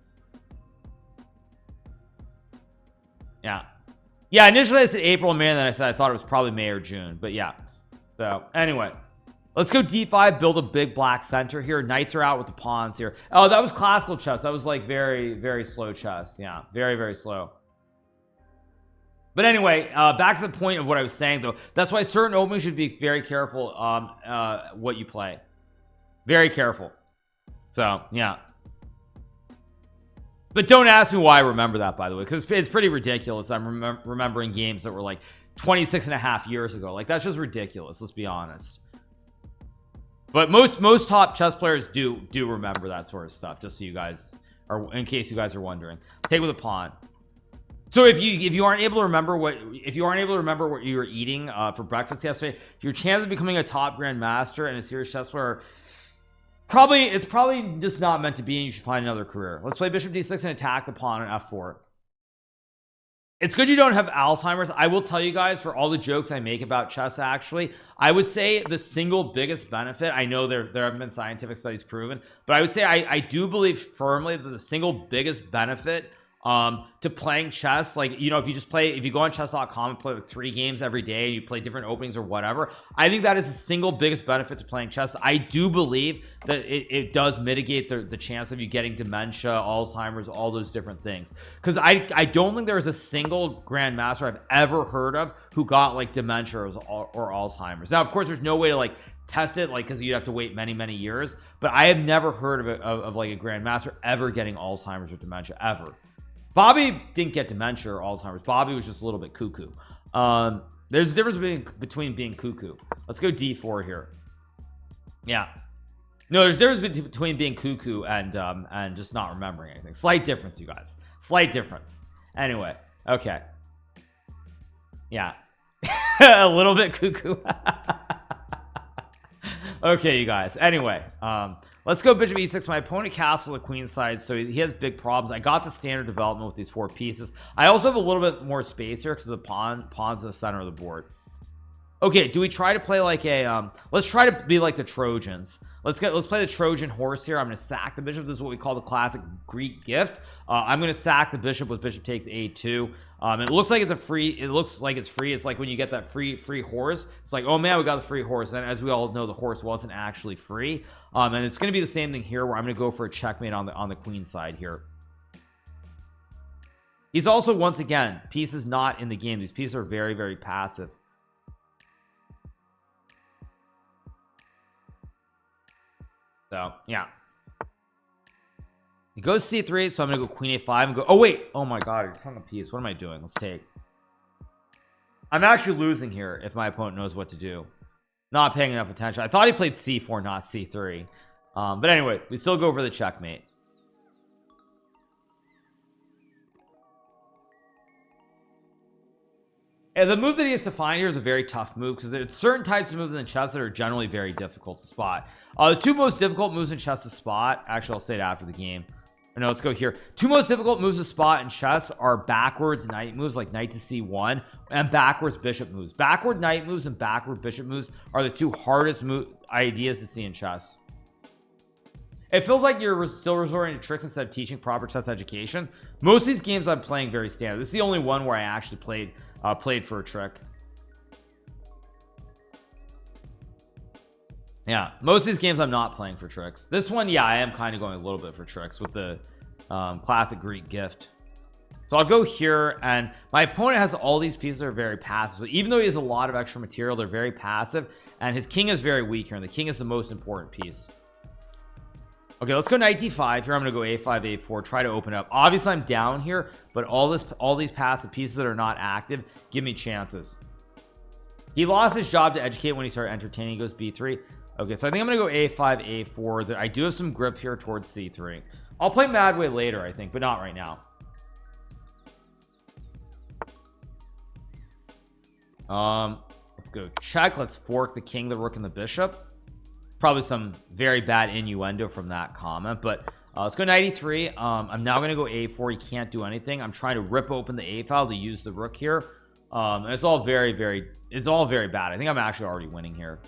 Yeah. Yeah, initially I said April or May, and then I said I thought it was probably May or June, but yeah. So anyway, let's go d5, build a big black center here. Knights are out with the pawns here. Oh, that was classical chess. That was like very, very slow chess. Yeah, very, very slow. But anyway, back to the point of what I was saying though. That's why certain openings should be very careful what you play. Very careful. So yeah. But don't ask me why I remember that, by the way, because it's pretty ridiculous. I'm remembering games that were like 26.5 years ago. Like, that's just ridiculous, let's be honest. But most top chess players do remember that sort of stuff, just so you guys are, in case you guys are wondering. Take with a pawn. So if you aren't able to remember what you were eating for breakfast yesterday, your chance of becoming a top grandmaster and a serious chess player, it's probably just not meant to be, and you should find another career. Let's play bishop d6 and attack the pawn on f4. It's good you don't have Alzheimer's. I will tell you guys, for all the jokes I make about chess, actually, I would say the single biggest benefit, I know there haven't been scientific studies proven, but I would say I do believe firmly that the single biggest benefit to playing chess, like, you know, if you go on chess.com and play like 3 games every day and you play different openings or whatever, I think that is the single biggest benefit to playing chess. I do believe that it does mitigate the chance of you getting dementia, Alzheimer's, all those different things, because I don't think there's a single grandmaster I've ever heard of who got like dementia or Alzheimer's. Now of course there's no way to like test it, like, because you'd have to wait many years, but I have never heard of like a grandmaster ever getting Alzheimer's or dementia ever. Bobby didn't get dementia or Alzheimer's. Bobby was just a little bit cuckoo. There's a difference between being cuckoo. Let's go d4 here. Yeah, no, there's a difference between being cuckoo and just not remembering anything. Slight difference, you guys. Slight difference. Anyway, okay. Yeah, a little bit cuckoo. Okay, you guys. Anyway, let's go bishop e6. My opponent castled the queen side, so he has big problems. I got the standard development with these 4 pieces. I also have a little bit more space here because the pawn's in the center of the board. Okay, do we try to play like a let's try to be like the Trojans. Let's play the Trojan horse here. I'm going to sack the bishop. This is what we call the classic Greek gift. I'm going to sack the bishop with bishop takes a2. It looks like it's free. It's like when you get that free horse, it's like, oh man, we got the free horse. And as we all know, the horse wasn't actually free. And it's going to be the same thing here, where I'm going to go for a checkmate on the queen side here. He's also, once again, pieces not in the game. These pieces are very passive. So yeah, he goes c3, so I'm gonna go queen a5 and go, oh wait, oh my god, I just hung a piece. What am I doing? Let's take. I'm actually losing here if my opponent knows what to do. Not paying enough attention. I thought he played c4, not c3. But anyway, we still go for the checkmate. And the move that he has to find here is a very tough move, because there's certain types of moves in chess that are generally very difficult to spot. The 2 most difficult moves in chess to spot, actually I'll say it after the game. No, let's go here. 2 most difficult moves to spot in chess are backwards knight moves, like knight to c1, and backwards bishop moves. Backward knight moves and backward bishop moves are the 2 hardest ideas to see in chess. It feels like you're still resorting to tricks instead of teaching proper chess education. Most of these games I'm playing very standard. This is the only one where I actually played for a trick. Yeah, most of these games I'm not playing for tricks. This one, yeah, I am kind of going a little bit for tricks with the classic Greek gift. So I'll go here, and my opponent has all these pieces that are very passive. So even though he has a lot of extra material, they're very passive, and his king is very weak here, and the king is the most important piece. Okay, let's go knight d5 here. I'm gonna go a5 a4, try to open up. Obviously I'm down here, but all these passive pieces that are not active give me chances. He lost his job to educate when he started entertaining. He goes b3. Okay, so I think I'm gonna go a5 a4. I do have some grip here towards c3. I'll play mad way later, I think, but not right now. Let's go check. Let's fork the king, the rook, and the bishop. Probably some very bad innuendo from that comment, but let's go knight e3. I'm now going to go a4. He can't do anything. I'm trying to rip open the a file to use the rook here. And it's all very bad. I think I'm actually already winning here.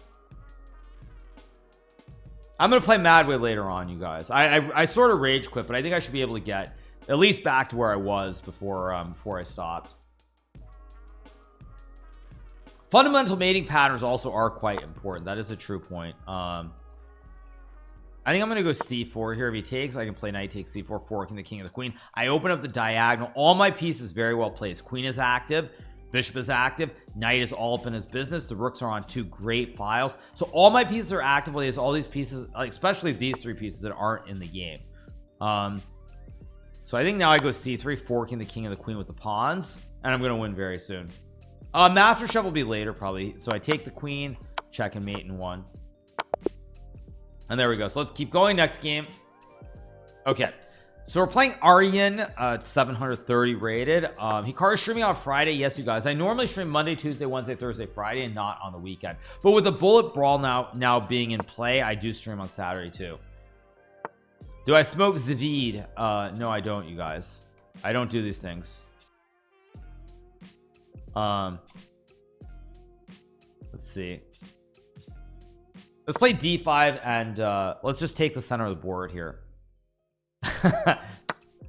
I'm going to play mad way later on, you guys. I sort of rage quit, but I think I should be able to get at least back to where I was before I stopped. Fundamental mating patterns also are quite important. That is a true point. I think I'm going to go c4 here. If he takes, I can play knight takes c4, forking the king and the queen. I open up the diagonal. All my pieces very well placed. Queen is active. Bishop is active, knight is all up in his business, the rooks are on 2 great files, so all my pieces are active. Well, there's all these pieces, like especially these 3 pieces that aren't in the game. So I think now I go c3, forking the king and the queen with the pawns, and I'm gonna win very soon. Master shove will be later probably. So I take the queen, check and mate in 1, and there we go. So let's keep going. Next game. Okay, so we're playing Aryan, 730 rated. Hikaru streaming on Friday. Yes, you guys, I normally stream Monday, Tuesday, Wednesday, Thursday, Friday, and not on the weekend, but with the bullet brawl now being in play, I do stream on Saturday too. Do I smoke Zavid? No, I don't, you guys. I don't do these things. Let's see. Let's play d5 and let's just take the center of the board here.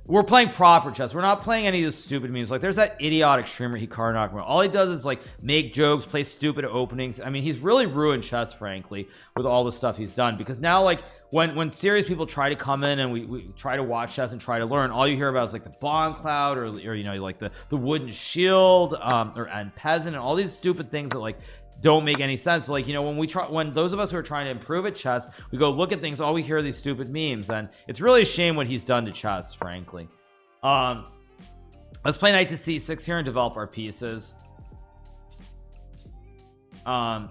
We're playing proper chess. We're not playing any of these stupid memes. Like there's that idiotic streamer Hikaru Nakamura. All he does is like make jokes, play stupid openings. I mean, he's really ruined chess, frankly, with all the stuff he's done. Because now, like when serious people try to come in and we try to watch chess and try to learn, all you hear about is like the Bond Cloud or you know, like the wooden shield and peasant and all these stupid things that like don't make any sense. Like, you know, when those of us who are trying to improve at chess, we go look at things, all we hear are these stupid memes, and it's really a shame what he's done to chess, frankly. Let's play knight to c6 here and develop our pieces. So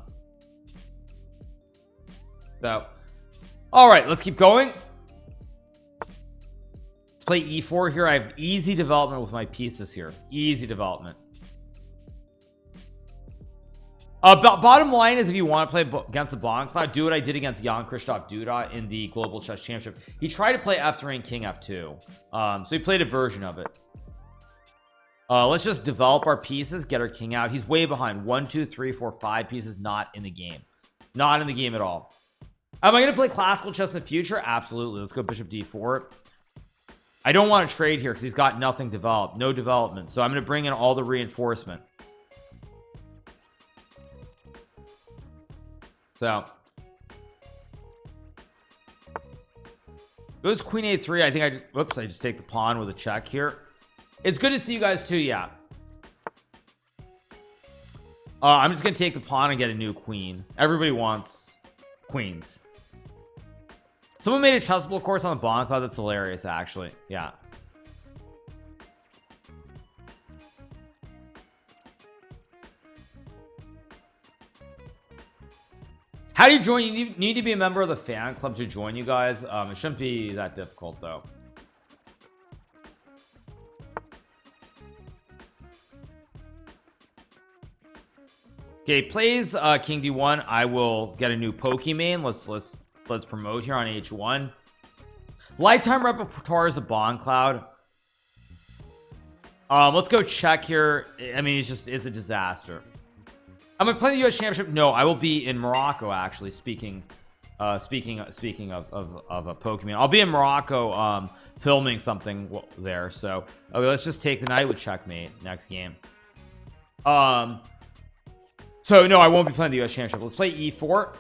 all right, let's keep going. Let's play e4 here. I have easy development with my pieces here. Easy development. Bottom line is, if you want to play against the Bond Cloud, do what I did against Jan Krzysztof Duda in the Global Chess Championship. He tried to play f3 and king f2, so he played a version of it. Let's just develop our pieces, get our king out. He's way behind. 1 2 3 4 5 pieces not in the game. Not in the game at all. Am I going to play classical chess in the future? Absolutely. Let's go bishop d4. I don't want to trade here because he's got nothing developed, no development, so I'm going to bring in all the reinforcement. So goes queen a3. I think I just take the pawn with a check here. It's good to see you guys too. Yeah, I'm just gonna take the pawn and get a new queen. Everybody wants queens. Someone made a chessable course on the Bond Cloud. That's hilarious, actually. Yeah. How do you join? You need to be a member of the fan club to join, you guys. It shouldn't be that difficult though. Okay, plays king d1. I will get a new Pokemon. Let's promote here on h1. Lifetime repertoire is a Bond Cloud. Let's go check here. I mean, it's a disaster. I'm gonna play the US Championship. No, I will be in Morocco, actually. Speaking of a Pokemon, I'll be in Morocco filming something there. So okay, let's just take the knight with checkmate next game. So no, I won't be playing the US Championship. Let's play e4.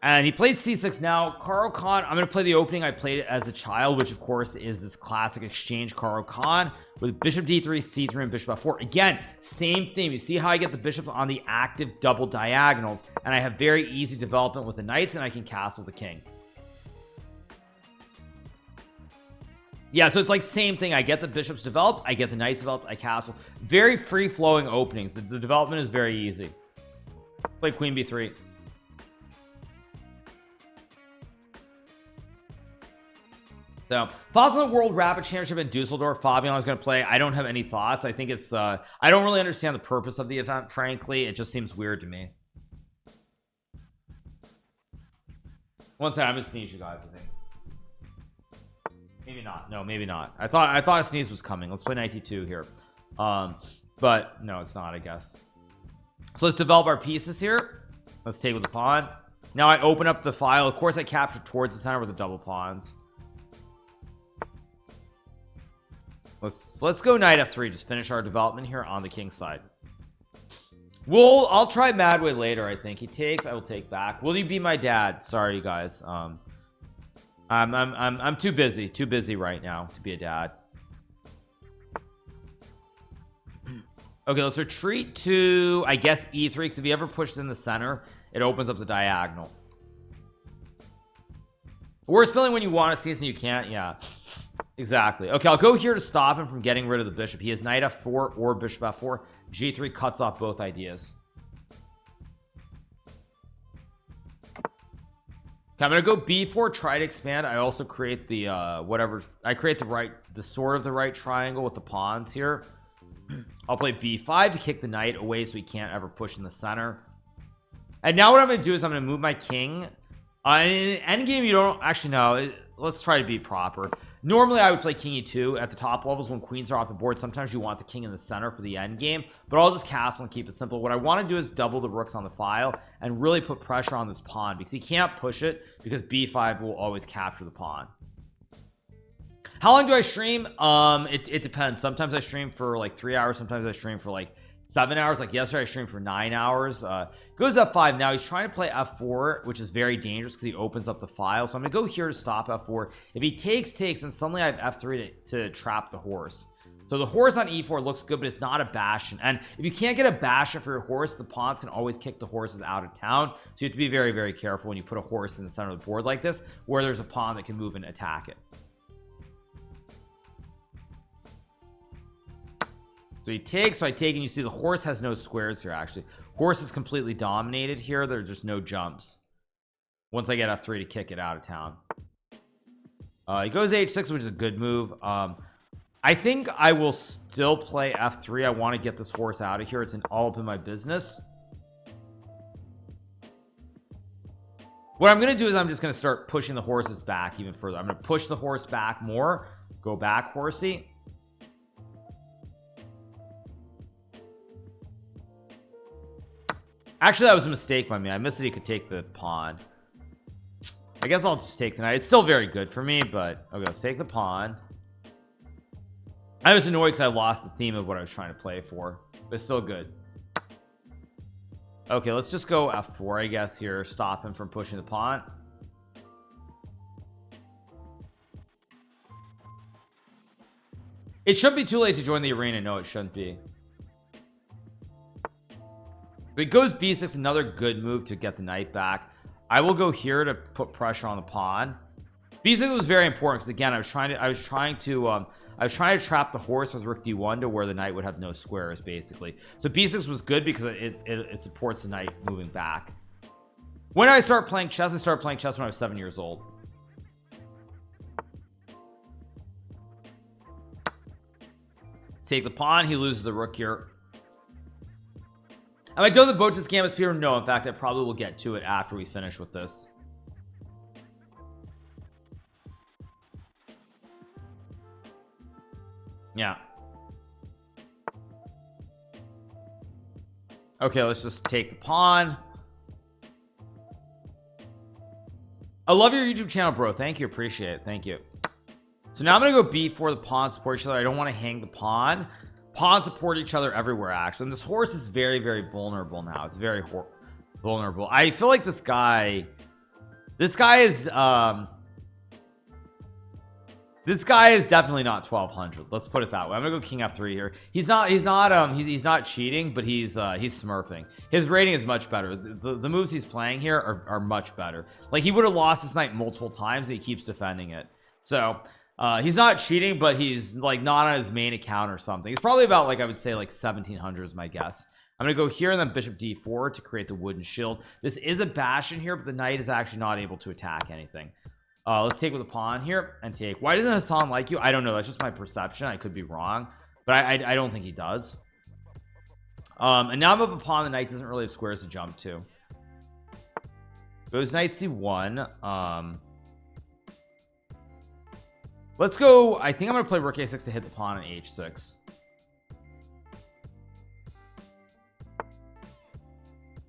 And he played c6. Now Caro Kann, I'm going to play the opening I played it as a child, which of course is this classic exchange Caro Kann with bishop d3, c3, and bishop f4. Again, same theme. You see how I get the bishops on the active double diagonals, and I have very easy development with the knights, and I can castle the king. Yeah, so it's like same thing. I get the bishops developed, I get the knights developed, I castle. Very free-flowing openings. The development is very easy. Play queen b3. So thoughts on the World Rapid Championship in Dusseldorf. Fabian is going to play. I don't have any thoughts. I think it's I don't really understand the purpose of the event, frankly. It just seems weird to me. One second, I'm gonna sneeze, you guys. I think maybe not. No, maybe not. I thought a sneeze was coming. Let's play 92 here, but no, it's not, I guess. So let's develop our pieces here. Let's take with the pawn. Now I open up the file. Of course, I capture towards the center with the double pawns. Let's go knight f3. Just finish our development here on the king side. I'll try Madway later. I think he takes. I will take back. Will you be my dad? Sorry, you guys. I'm too busy right now to be a dad. Okay, let's retreat to, I guess, e3, because if you ever push in the center, it opens up the diagonal. Worst feeling when you want to see it and you can't. Yeah, exactly. Okay, I'll go here to stop him from getting rid of the bishop. He has knight f4 or bishop f4. g3 cuts off both ideas. Okay, I'm gonna go b4, try to expand. I also create the whatever, I create the sort of the right triangle with the pawns here. I'll play b5 to kick the knight away so he can't ever push in the center. And now what I'm gonna do is I'm gonna move my king. In endgame, you don't actually know. Let's try to be proper. Normally I would play king e2 at the top levels when queens are off the board. Sometimes you want the king in the center for the endgame, but I'll just castle and keep it simple. What I want to do is double the rooks on the file and really put pressure on this pawn, because he can't push it, because b5 will always capture the pawn. How long do I stream? It depends. Sometimes I stream for like 3 hours, sometimes I stream for like 7 hours. Like yesterday I streamed for 9 hours. Goes f5. Now he's trying to play f4, which is very dangerous because he opens up the file. So I'm gonna go here to stop f4. If he takes, and suddenly I have f3 to trap the horse. So the horse on e4 looks good, but it's not a bastion. And if you can't get a bastion for your horse, the pawns can always kick the horses out of town. So you have to be very, very careful when you put a horse in the center of the board like this, where there's a pawn that can move and attack it. So he takes, so I take, and you see the horse has no squares here. Actually, horse is completely dominated here. There's just no jumps once I get f3 to kick it out of town. He goes h6, which is a good move. I think I will still play f3. I want to get this horse out of here. It's all up in my business. What I'm gonna do is I'm just gonna start pushing the horses back even further. I'm gonna push the horse back more. Go back, horsey. Actually, that was a mistake by me. I missed that he could take the pawn. I guess I'll just take the knight. It's still very good for me, but okay, let's take the pawn. I was annoyed because I lost the theme of what I was trying to play for, but it's still good. Okay, let's just go f4, I guess, here. Stop him from pushing the pawn. It shouldn't be too late to join the arena. No, it shouldn't be. But it goes b6, another good move to get the knight back. I will go here to put pressure on the pawn. b6 was very important because, again, I was trying to trap the horse with rook d1 to where the knight would have no squares, basically. So b6 was good because it supports the knight moving back. When I started playing chess, I started playing chess when I was 7 years old. Take the pawn. He loses the rook here. Am I done the boat to scam us, Peter? No, in fact, I probably will get to it after we finish with this. Yeah. Okay, let's just take the pawn. I love your YouTube channel, bro. Thank you. Appreciate it. Thank you. So now I'm gonna go b4. The pawns support each other. I don't want to hang the pawn. Pawns support each other everywhere, actually. And this horse is very, very vulnerable now. It's very vulnerable. I feel like this guy is definitely not 1200. Let's put it that way. I'm gonna go king f3 here. He's not cheating, but he's smurfing. His rating is much better. The moves he's playing here are much better. Like, he would have lost this knight multiple times and he keeps defending it. So he's not cheating, but he's like not on his main account or something. It's probably about, like, I would say like 1700 is my guess. I'm gonna go here and then bishop d4 to create the wooden shield. This is a bastion here, but the knight is actually not able to attack anything. Let's take with a pawn here and take. Why doesn't Hassan like you? I don't know. That's just my perception. I could be wrong, but I don't think he does. And now I'm up a pawn. The knight doesn't really have squares to jump to. Goes knight c1. Let's go. I think I'm gonna play rook a6 to hit the pawn on h6.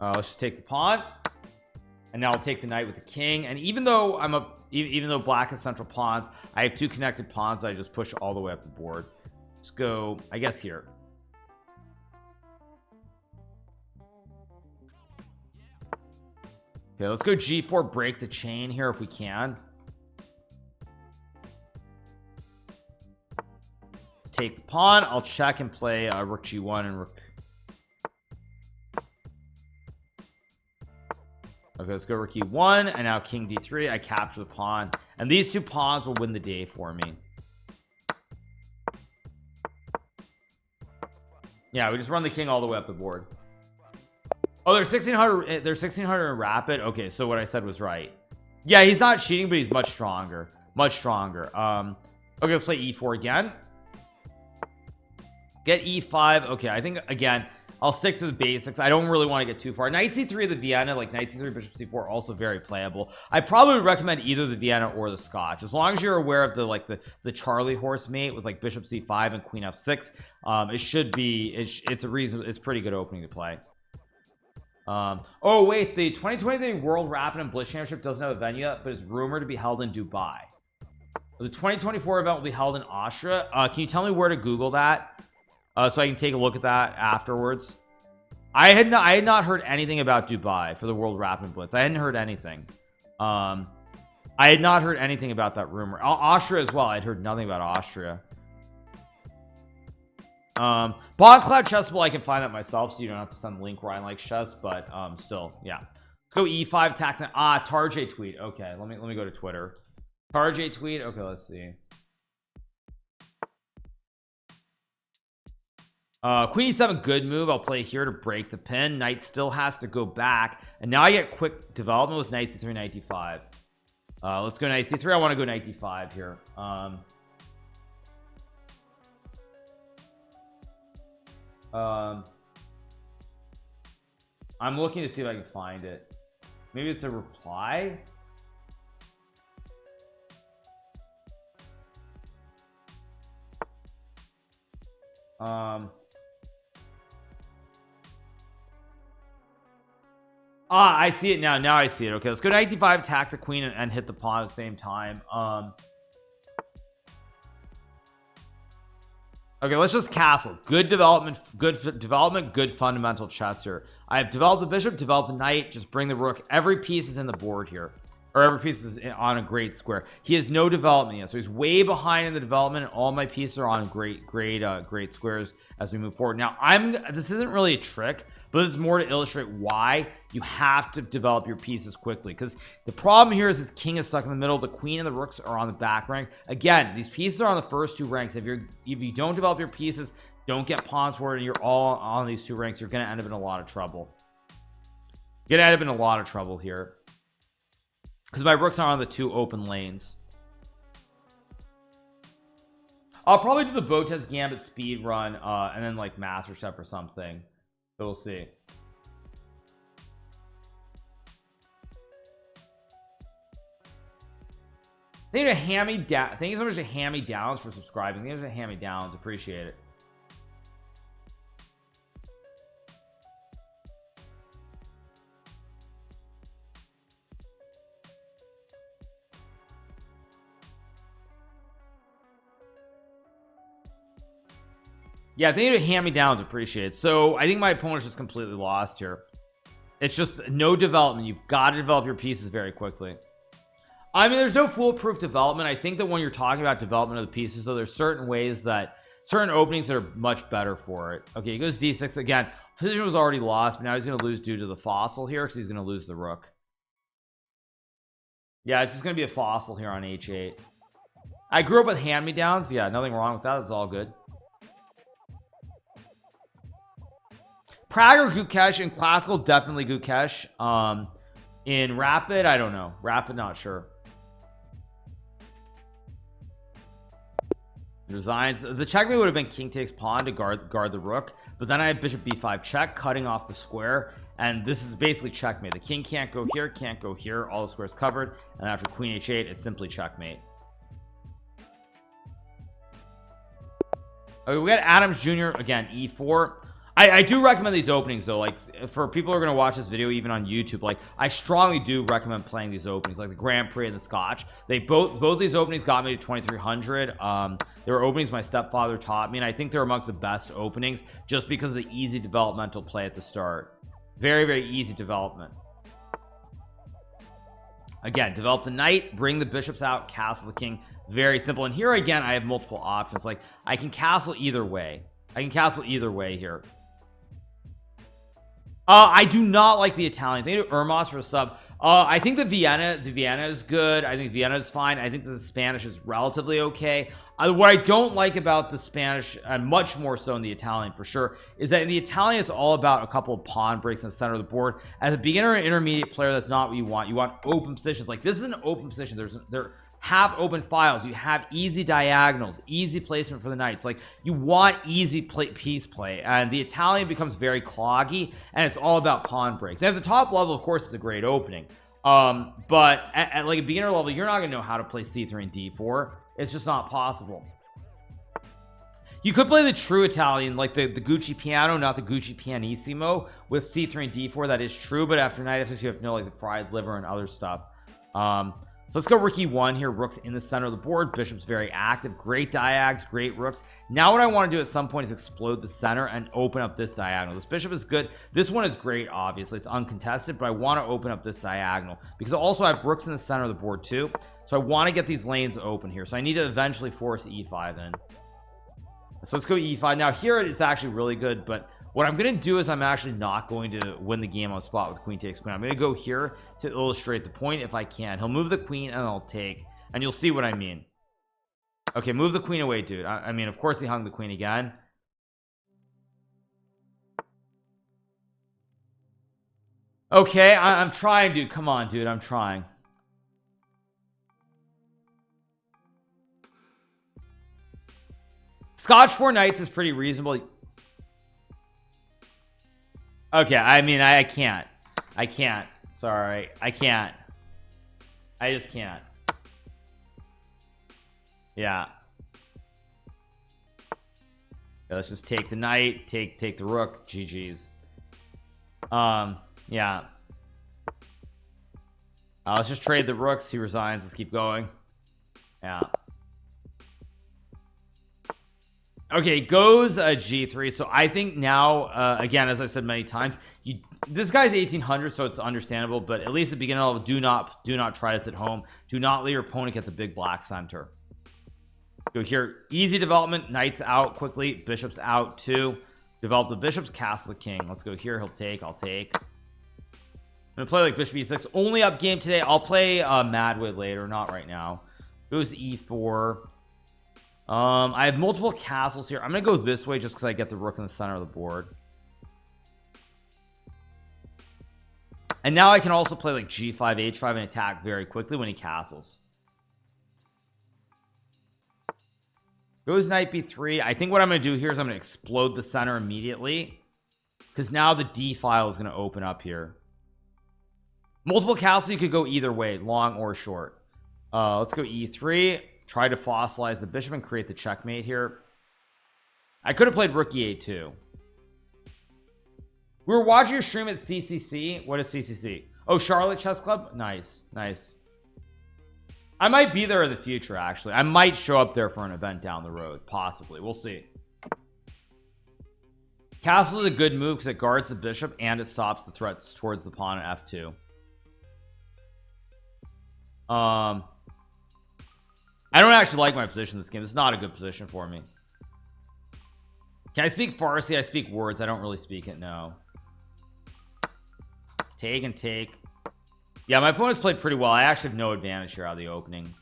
Let's just take the pawn, and now I'll take the knight with the king. And even though even though black has central pawns, I have two connected pawns that I just push all the way up the board. Let's go, I guess, here. Okay, let's go g4, break the chain here if we can. Let's take the pawn. I'll check and play rook g1 and rook Okay, let's go rook e1 and now king d3. I capture the pawn and these two pawns will win the day for me. Yeah, we just run the king all the way up the board. Oh, they're 1600. They're 1600 in rapid. Okay, so what I said was right. Yeah, he's not cheating, but he's much stronger. Much stronger. Okay, let's play e4 again. Get e5. Okay, I think again I'll stick to the basics. I don't really want to get too far. Knight c3 the Vienna, like knight c3 bishop c4, also very playable. I probably would recommend either the Vienna or the Scotch, as long as you're aware of the Charlie horse mate with like bishop c5 and queen f6. It should be it's a reason. It's pretty good opening to play. Oh wait, the 2023 World Rapid and Blitz Championship doesn't have a venue yet, but is rumored to be held in Dubai. The 2024 event will be held in Austria. Can you tell me where to Google that? So I can take a look at that afterwards. I had not heard anything about Dubai for the World Rapid Blitz. I hadn't heard anything. I had not heard anything about that rumor. Austria as well. I'd heard nothing about Austria. Bond Cloud Chessable, I can find that myself, so you don't have to send the link where I like chess, but still, yeah. Let's go e5 attack. Tarjay tweet. Okay, let me go to Twitter. Tarjay tweet. Okay, let's see. Queen e7, good move. I'll play here to break the pin. Knight still has to go back, and now I get quick development with knight c3, knight d5. Let's go knight c3. I want to go knight d5 here. I'm looking to see if I can find it. Maybe it's a reply. I see it now. Now I see it. Okay, let's go knight d5, attack the queen, and hit the pawn at the same time. Okay, let's just castle. Good development, good fundamental chess here. I have developed the bishop, developed the knight. Just bring the rook. Every piece is in the board here, or every piece is on a great square. He has no development yet, so he's way behind in the development, and all my pieces are on great squares as we move forward. Now, this isn't really a trick, but it's more to illustrate why you have to develop your pieces quickly, because the problem here is his king is stuck in the middle. The queen and the rooks are on the back rank. Again, these pieces are on the first two ranks. If you don't develop your pieces, don't get pawns forward, and you're all on these two ranks, you're going to end up in a lot of trouble. You're going to end up in a lot of trouble here, because my rooks are on the two open lanes. I'll probably do the Botez Gambit speed run, and then like Master Chef or something. So we'll see. Thank you to Hammy Down. Thank you so much to Hammy Downs for subscribing. Thank you to Hammy Downs. Appreciate it. Yeah, thank you to hand-me-downs. Appreciate it. So I think my opponent's just completely lost here. It's just no development. You've got to develop your pieces very quickly. I mean, there's no foolproof development. I think that when you're talking about development of the pieces, so there's certain ways that certain openings that are much better for it. Okay, he goes d6 again. Position was already lost, but now he's going to lose due to the fossil here, because he's going to lose the rook. Yeah, it's just going to be a fossil here on h8. I grew up with hand-me-downs. Yeah, nothing wrong with that. It's all good. Prague or Gukesh. In classical, definitely Gukesh. In rapid, I don't know. Rapid, not sure. Resigns. The checkmate would have been king takes pawn to guard the rook, but then I have bishop b5 check, cutting off the square, and this is basically checkmate. The king can't go here, can't go here, all the squares covered, and after queen h8, it's simply checkmate. Okay, we got Adams Jr. again, e4. I do recommend these openings though, like for people who are going to watch this video even on YouTube. Like I strongly do recommend playing these openings, like the Grand Prix and the Scotch. They both these openings got me to 2300. They were openings my stepfather taught me, and I think they're amongst the best openings just because of the easy developmental play at the start. Very, very easy development. Again, develop the knight, bring the bishops out, castle the king. Very simple. And here again, I have multiple options. Like I can castle either way. I can castle either way here. I do not like the Italian. Thank you to Ermos for a sub. I think the Vienna is good. I think Vienna is fine. I think that the Spanish is relatively okay. What I don't like about the Spanish, and much more so in the Italian for sure, is that in the Italian it's all about a couple of pawn breaks in the center of the board. As a beginner and intermediate player, that's not what you want. You want open positions. Like this is an open position. There have open files. You have easy diagonals, easy placement for the knights. Like you want easy piece play, and the Italian becomes very cloggy, and it's all about pawn breaks. And at the top level, of course, it's a great opening. But at like a beginner level, you're not gonna know how to play c3 and d4. It's just not possible. You could play the true Italian, like the Gucci piano, not the Gucci pianissimo, with c3 and d4. That is true, but after knight f6 you have to know like the fried liver and other stuff. So let's go rook e1 here. Rook's in the center of the board. Bishop's very active. Great diags, great rooks. Now what I want to do at some point is explode the center and open up this diagonal. This bishop is good. This one is great, obviously. It's uncontested, but I want to open up this diagonal because also I have rooks in the center of the board too. So I want to get these lanes open here. So I need to eventually force e5 in. So let's go e5. Now here it's actually really good, but what I'm going to do is I'm actually not going to win the game on spot with queen takes queen. I'm going to go here to illustrate the point if I can. He'll move the queen and I'll take, and you'll see what I mean. Okay, move the queen away, dude. I mean, of course he hung the queen again. Okay, I'm trying, dude. Come on, dude. I'm trying. Scotch 4 knights is pretty reasonable. Okay, I mean, I can't. Sorry, I can't. I just can't. Yeah. Let's just take the knight, take the rook. GG's. Yeah. Let's just trade the rooks. He resigns. Let's keep going. Yeah. Okay, goes g3. So I think now again, as I said many times, this guy's 1800, so it's understandable, but at least at the beginning level, do not try this at home. Do not let your opponent get the big black center. Go here, easy development. Knights out quickly, bishops out too. Develop the bishops, castle the king. Let's go here. He'll take, I'll take. I'm gonna play like bishop e6. Only up game today. I'll play Madwood later, not right now. Goes e4. I have multiple castles here. I'm gonna go this way just because I get the rook in the center of the board. And now I can also play like g5 h5 and attack very quickly when he castles. Goes knight b3. I think what I'm gonna do here is I'm gonna explode the center immediately because now the d file is gonna open up here. Multiple castles, you could go either way, long or short. Let's go e3. Try to fossilize the bishop and create the checkmate here. I could have played rook e8 too. We were watching your stream at CCC. What is CCC? Oh, Charlotte Chess Club. Nice. I might be there in the future. Actually, I might show up there for an event down the road, possibly. We'll see. Castle is a good move because it guards the bishop and it stops the threats towards the pawn at f2. I don't actually like my position in this game. It's not a good position for me. Can I speak Farsi? I speak words. I don't really speak it. No. Let's take and take. Yeah, my opponent's played pretty well. I actually have no advantage here out of the opening.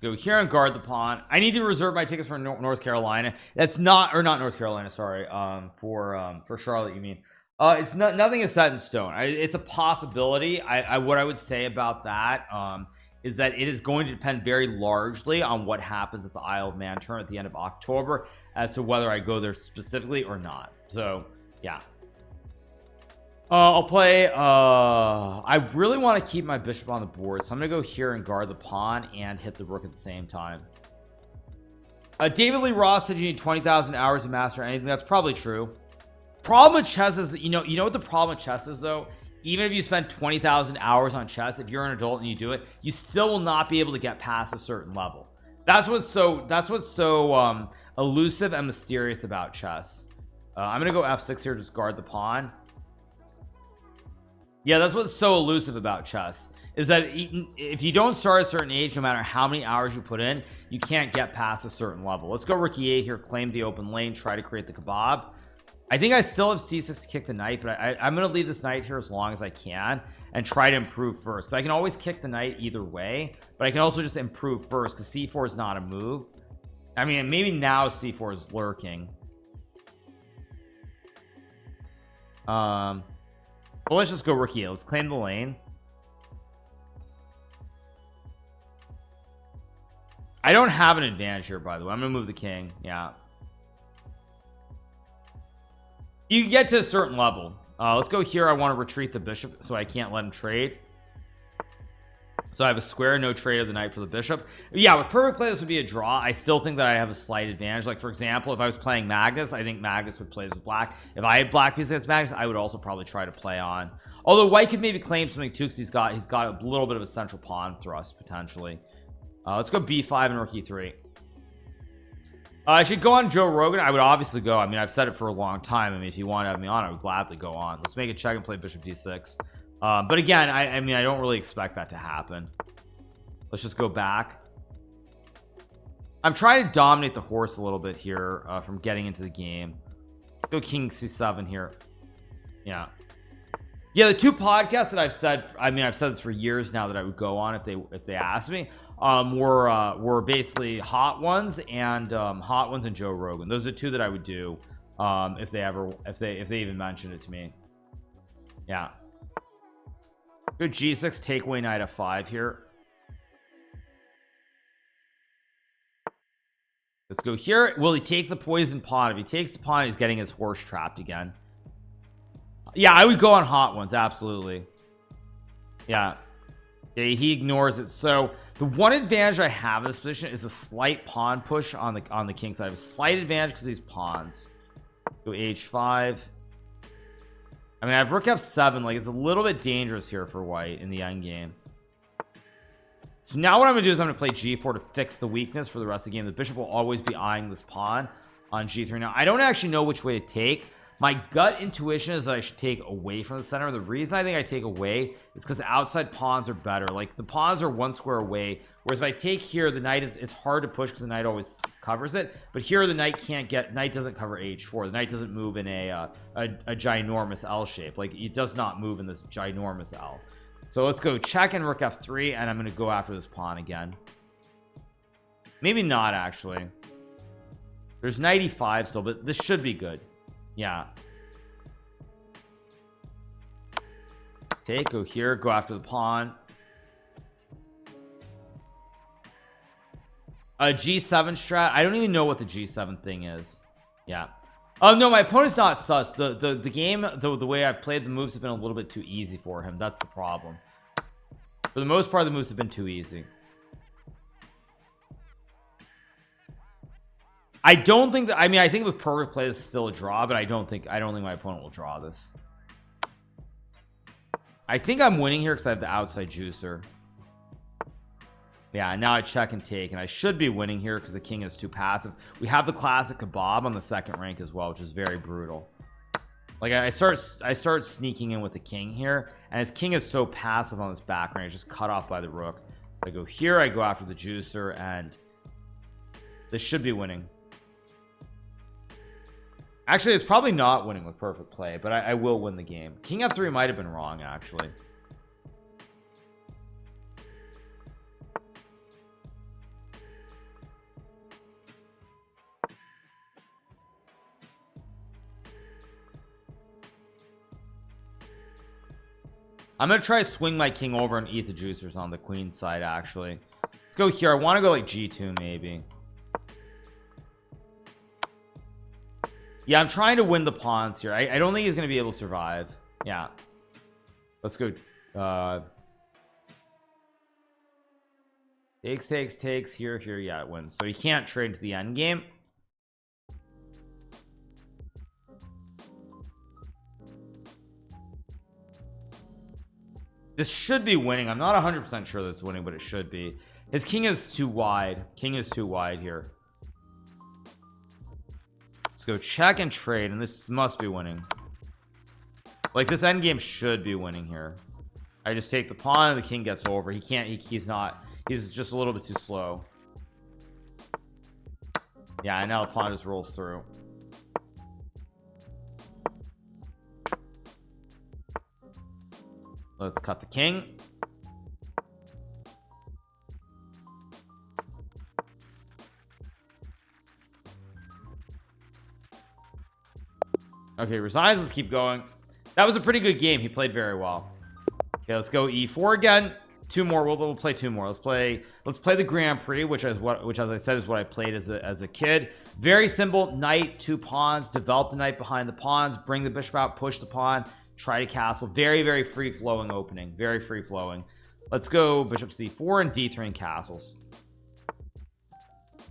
Go here and guard the pawn. I need to reserve my tickets for North Carolina. That's not, or not North Carolina, sorry. For Charlotte, you mean. It's not, nothing is set in stone. It's a possibility. What I would say about that is that it is going to depend very largely on what happens at the Isle of Man tournament at the end of October as to whether I go there specifically or not. So yeah, I'll play I really want to keep my bishop on the board, so I'm gonna go here and guard the pawn and hit the rook at the same time. David Lee Ross said you need 20,000 hours to master anything. That's probably true. Problem with chess is that, you know what the problem with chess is though? Even if you spend 20,000 hours on chess, if you're an adult and you do it, you still will not be able to get past a certain level. That's what's so elusive and mysterious about chess. I'm gonna go f6 here, just guard the pawn. Yeah, that's what's so elusive about chess, is that if you don't start at a certain age, no matter how many hours you put in, you can't get past a certain level. Let's go rook e8 here, claim the open lane, try to create the kebab. I think I still have c6 to kick the knight, but I'm gonna leave this knight here as long as I can and try to improve first. So I can always kick the knight either way, but I can also just improve first because c4 is not a move. I mean, maybe now c4 is lurking. Well, let's just go rook e8. Let's claim the lane. I don't have an advantage here, by the way. I'm gonna move the king. Yeah, you get to a certain level. Let's go here. I want to retreat the bishop so I can't let him trade. So I have a square, no trade of the knight for the bishop. Yeah, with perfect play, this would be a draw. I still think that I have a slight advantage. Like, for example, if I was playing Magnus, I think Magnus would play with black. If I had black piece against Magnus, I would also probably try to play on. Although white could maybe claim something too, because he's got a little bit of a central pawn thrust potentially. Let's go b5 and rook e3. I should go on Joe Rogan. I would obviously go. I mean, I've said it for a long time. I mean, if you want to have me on, I would gladly go on. Let's make a check and play bishop d6. But again, I mean, I don't really expect that to happen. Let's just go back. I'm trying to dominate the horse a little bit here from getting into the game. Go king c7 here. Yeah, the two podcasts that I've said, I mean, I've said this for years now that I would go on if they asked me, were basically Hot Ones and Joe Rogan. Those are two that I would do if they even mentioned it to me. Yeah, go g6, take away knight f5 here. Let's go here. Will he take the poison pawn? If he takes the pawn, he's getting his horse trapped again. Yeah, I would go on Hot Ones, absolutely. Yeah, he ignores it. So the one advantage I have in this position is a slight pawn push on the king side. I have a slight advantage because of these pawns. Go h5. I mean, I have rook f7. Like, it's a little bit dangerous here for white in the endgame. So now what I'm gonna do is I'm gonna play g4 to fix the weakness for the rest of the game. The bishop will always be eyeing this pawn on g3. Now, I don't actually know which way to take. My gut intuition is that I should take away from the center. The reason I think I take away is because the outside pawns are better. Like, the pawns are one square away, whereas if I take here, the knight it's hard to push because the knight always covers it. But here the knight doesn't cover h4. The knight doesn't move in a ginormous L shape. Like, it does not move in this ginormous L. So let's go check and rook f3, and I'm going to go after this pawn again. Maybe not, actually. There's knight e5 still, but this should be good. Yeah. Take, go here, go after the pawn. G7 strat. I don't even know what the G7 thing is. Yeah. Oh no, my opponent's not sus. The game, the way I've played, the moves have been a little bit too easy for him. That's the problem. For the most part, the moves have been too easy. I don't think that, I mean, I think with perfect play this is still a draw, but I don't think my opponent will draw this. I think I'm winning here because I have the outside juicer. Yeah, now I check and take, and I should be winning here because the king is too passive. We have the classic kebab on the second rank as well, which is very brutal. Like, I start sneaking in with the king here, and his king is so passive on this back rank, just cut off by the rook. I go here, I go after the juicer, and this should be winning. Actually, it's probably not winning with perfect play, but I will win the game. King f3 might have been wrong, actually. I'm gonna try to swing my king over and eat the juicers on the queen side, actually. Let's go here. I want to go like g2 maybe. Yeah, I'm trying to win the pawns here. I don't think he's gonna be able to survive. Yeah, let's go. Takes here. Yeah, it wins. So he can't trade to the end game. This should be winning. I'm not 100% sure that it's winning, but it should be. His king is too wide. King is too wide here. Let's go check and trade, and this must be winning. Like, this endgame should be winning here. I just take the pawn and the king gets over. He can't, he's not, he's just a little bit too slow. Yeah, and now the pawn just rolls through. Let's cut the king. Okay, resigns. Let's keep going. That was a pretty good game. He played very well. Okay, let's go e4 again. Two more. We'll play two more. Let's play the Grand Prix, which as I said is what I played as a kid. Very simple. Knight, 2 pawns. Develop the knight behind the pawns. Bring the bishop out. Push the pawn. Try to castle. Very, very free flowing opening. Very free flowing. Let's go bishop c4 and d3 and castles.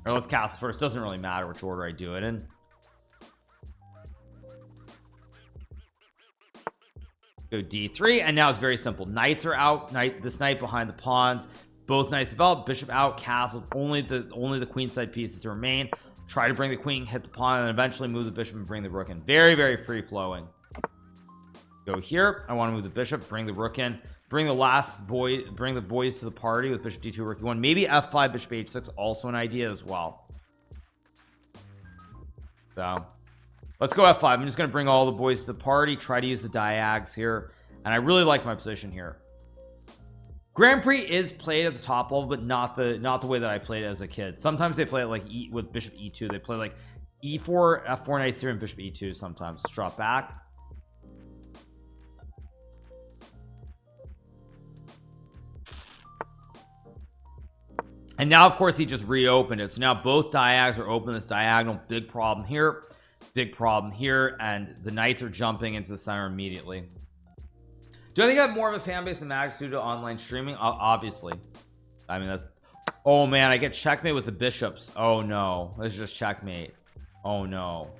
Or let's castle first. Doesn't really matter which order I do it in. Go d3, and now it's very simple. Knights are out. This knight behind the pawns. Both knights develop. Bishop out. Castle. Only the queenside pieces to remain. Try to bring the queen, hit the pawn, and eventually move the bishop and bring the rook in. Very, very free flowing. Go here. I want to move the bishop. Bring the rook in. Bring the boys to the party with bishop d2, rook e1. Maybe f5, bishop h6. Also an idea as well. So let's go f5. I'm just going to bring all the boys to the party, try to use the diags here, and I really like my position here. Grand Prix is played at the top level, but not the way that I played it as a kid. Sometimes they play it like with bishop e2. They play like e4, f4, knight 3, and bishop e2 sometimes. Let's drop back. And now, of course, he just reopened it. So now both diags are open. This diagonal, big problem here. Big problem here, and the knights are jumping into the center immediately. Do I think I have more of a fan base than Max due to online streaming? Obviously. I mean, that's... Oh, man, I get checkmate with the bishops. Oh, no. Let's just checkmate. Oh, no.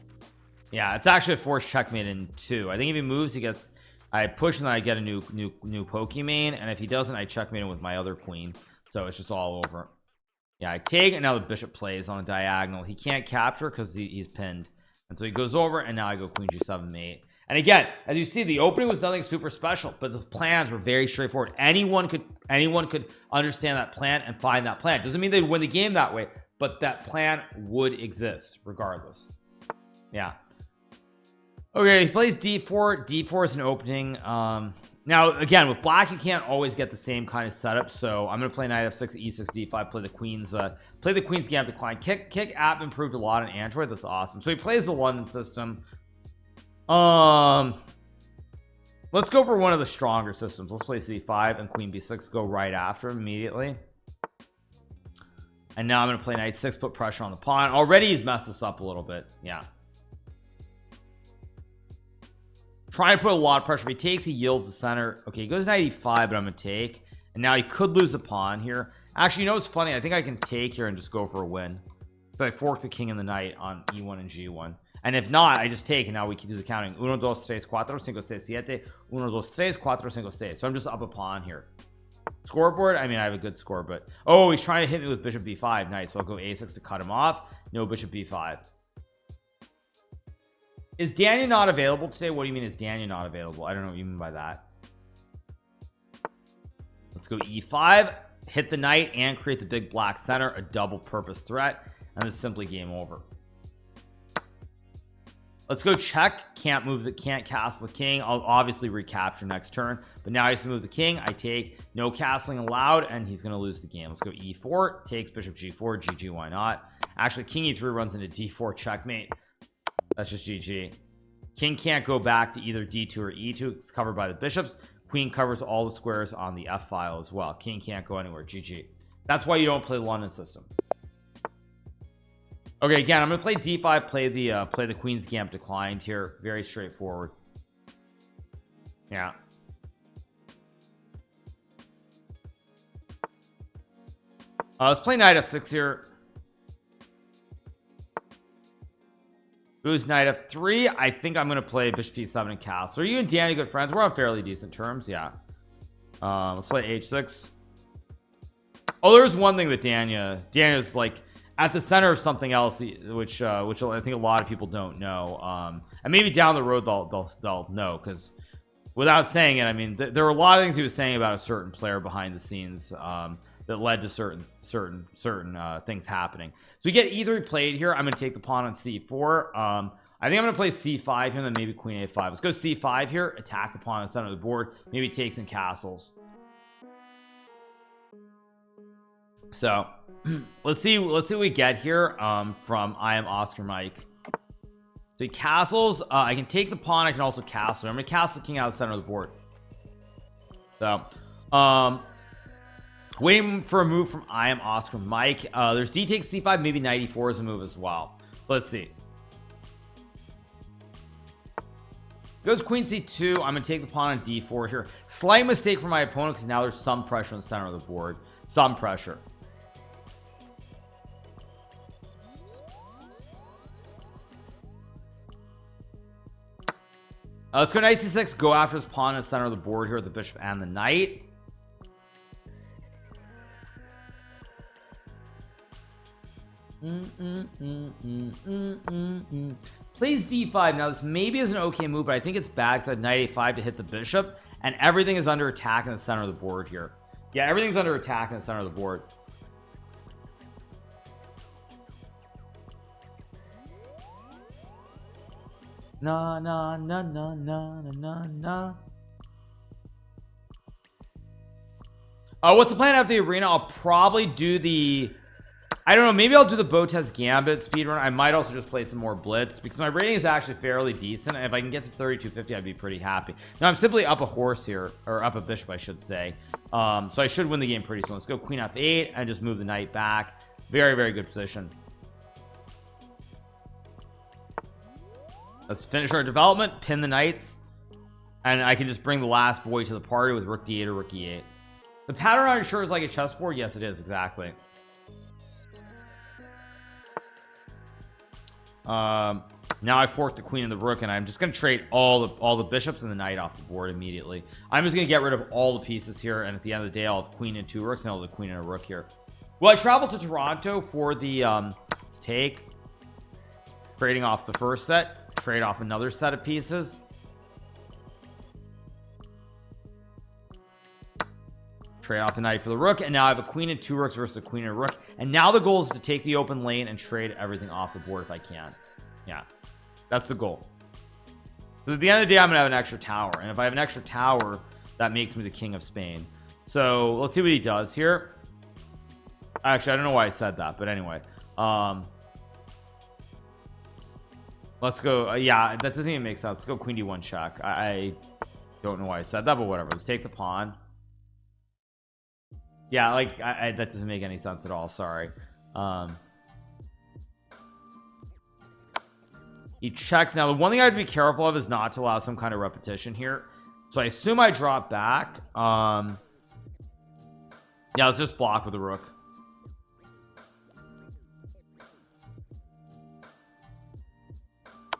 Yeah, it's actually a forced checkmate in 2. I think if he moves, he gets... I push, and then I get a new Pokemon, and if he doesn't, I checkmate him with my other queen. So it's just all over. Yeah, I take, and now the bishop plays on a diagonal. He can't capture because he's pinned. And so he goes over, and now I go queen g7 mate. And again, as you see, the opening was nothing super special, but the plans were very straightforward. Anyone could understand that plan and find that plan. Doesn't mean they'd win the game that way, but that plan would exist regardless. Yeah. Okay, he plays d4. D4 is an opening. Now again, with black, you can't always get the same kind of setup, so I'm gonna play knight f6, e6, d5, play the queen's game decline. Kick app improved a lot on Android. That's awesome. So he plays the London system. Let's go for one of the stronger systems. Let's play c5 and queen b6, go right after him immediately. And now I'm gonna play knight 6, put pressure on the pawn. Already he's messed this up a little bit. Yeah, trying to put a lot of pressure. If he takes, he yields the center. Okay, he goes knight e5, but I'm gonna take, and now he could lose a pawn here. Actually, you know what's funny? I think I can take here and just go for a win. So I fork the king and the knight on e1 and g1, and if not, I just take, and now we can do the counting. 1 2 3 4 5 6 7 1 2 3 4 5 6. So I'm just up a pawn here. Scoreboard, I mean, I have a good score, but oh, he's trying to hit me with bishop b5. Nice. So I'll go a6 to cut him off. No bishop b5. Is Daniel not available today? What do you mean is Daniel not available? I don't know what you mean by that. Let's go e5, hit the knight and create the big black center, a double purpose threat, and it's simply game over. Let's go check. Can't castle the king. I'll obviously recapture next turn, but now I have to move the king. I take, no castling allowed, and he's gonna lose the game. Let's go e4, takes bishop g4, gg, why not? Actually, king e3 runs into d4, checkmate. That's just GG. King can't go back to either d2 or e2. It's covered by the bishops. Queen covers all the squares on the f file as well. King can't go anywhere. GG. That's why you don't play the London system. Okay, again, I'm gonna play d5, play the queen's gambit declined here. Very straightforward. Yeah. Let's play knight f6 here. Goes knight f3. I think I'm gonna play bishop d7 and castle. Are you and Danny good friends? We're on fairly decent terms. Yeah. Let's play h6. Oh, there's one thing that Daniel's like at the center of something else, which I think a lot of people don't know. And maybe down the road they'll know, because without saying it, I mean, there were a lot of things he was saying about a certain player behind the scenes that led to certain things happening. So we get e3 played here. I'm going to take the pawn on c4. I think I'm gonna play c5 here and then maybe queen a5. Let's go c5 here, attack the pawn in the center of the board, maybe take some castles. So let's see what we get here from I am Oscar Mike. So he castles. I can take the pawn, I can also castle. I'm gonna castle the king out of the center of the board. So waiting for a move from I am Oscar Mike. There's d takes c5, maybe knight e4 is a move as well. Let's see. Goes queen c2. I'm gonna take the pawn on d4 here. Slight mistake for my opponent because now there's some pressure in the center of the board. Some pressure. Let's go knight c6, go after his pawn in the center of the board here with the bishop and the knight. Plays d5. Now this maybe is an okay move, but I think it's bad because I have knight a5 to hit the bishop and everything is under attack in the center of the board here. Yeah, everything's under attack in the center of the board. Na na na na na na na. What's the plan after the arena? I'll probably do the, I don't know, maybe I'll do the Botez Gambit speedrun. I might also just play some more Blitz because my rating is actually fairly decent, and if I can get to 3250 I'd be pretty happy. Now I'm simply up a horse here, or up a bishop I should say, so I should win the game pretty soon. Let's go queen f8 and just move the knight back. Very, very good position. Let's finish our development, pin the knights, and I can just bring the last boy to the party with rook d8 or rook e8. The pattern on sure is like a chessboard. Yes, it is, exactly. Now I forked the queen and the rook, and I'm just going to trade all the bishops and the knight off the board immediately. I'm just going to get rid of all the pieces here, and at the end of the day I'll have queen and 2 rooks, and I'll have the queen and a rook here. Well, I traveled to Toronto for the let's take, trading off the first set, trade off another set of pieces. Trade off the knight for the rook, and now I have a queen and 2 rooks versus a queen and a rook, and now the goal is to take the open lane and trade everything off the board if I can. Yeah, that's the goal. So at the end of the day I'm gonna have an extra tower, and if I have an extra tower that makes me the king of Spain. So let's see what he does here. Actually, I don't know why I said that, but anyway, let's go. Yeah, that doesn't even make sense. Let's go queen d1 check. I don't know why I said that, but whatever. Let's take the pawn. Yeah, like that doesn't make any sense at all. Sorry. He checks. Now the one thing I have to be careful of is not to allow some kind of repetition here, so I assume I drop back. Yeah, let's just block with the rook.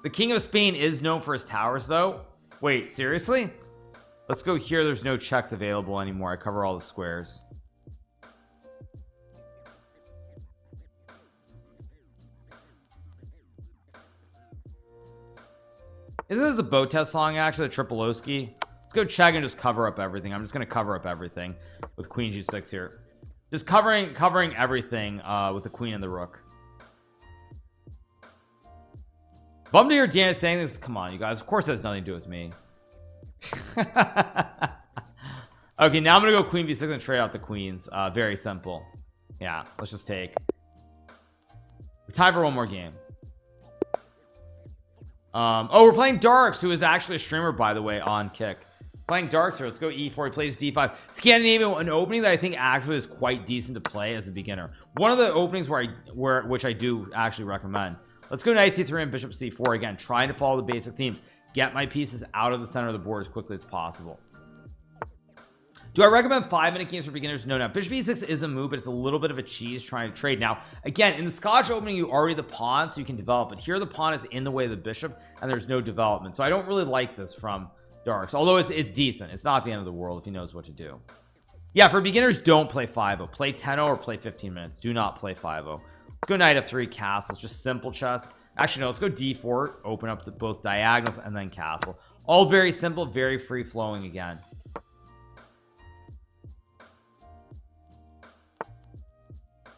The king of Spain is known for his towers though. Wait, seriously? Let's go here. There's no checks available anymore. I cover all the squares. Isn't this a Botez song actually, the Tripolowski? Let's go check and just cover up everything. I'm just going to cover up everything with queen g6 here. Just covering everything with the queen and the rook. Bummed to hear Deanna saying this. Come on, you guys. Of course it has nothing to do with me. Okay, now I'm going to go queen b6 and trade out the queens. Very simple. Yeah, let's just take. We're time for one more game. Oh, we're playing Darks, who is actually a streamer, by the way, on Kick. Playing Darks here. Let's go e4. He plays d5. Scandinavian, an opening that I think actually is quite decent to play as a beginner. One of the openings which I do actually recommend. Let's go knight c3 and bishop c4 again, trying to follow the basic theme. Get my pieces out of the center of the board as quickly as possible. Do I recommend 5-minute games for beginners? No. Bishop e6 is a move, but it's a little bit of a cheese trying to trade. Now again, in the Scotch opening you already the pawn, so you can develop, but here the pawn is in the way of the bishop and there's no development, so I don't really like this from Darks, although it's decent. It's not the end of the world if he knows what to do. Yeah, for beginners, don't play 5-0. Play 10-0 or play 15 minutes. Do not play 5-0. Let's go knight f3 castles, just simple chess. Actually no, let's go d4, open up both diagonals and then castle. All very simple, very free flowing again.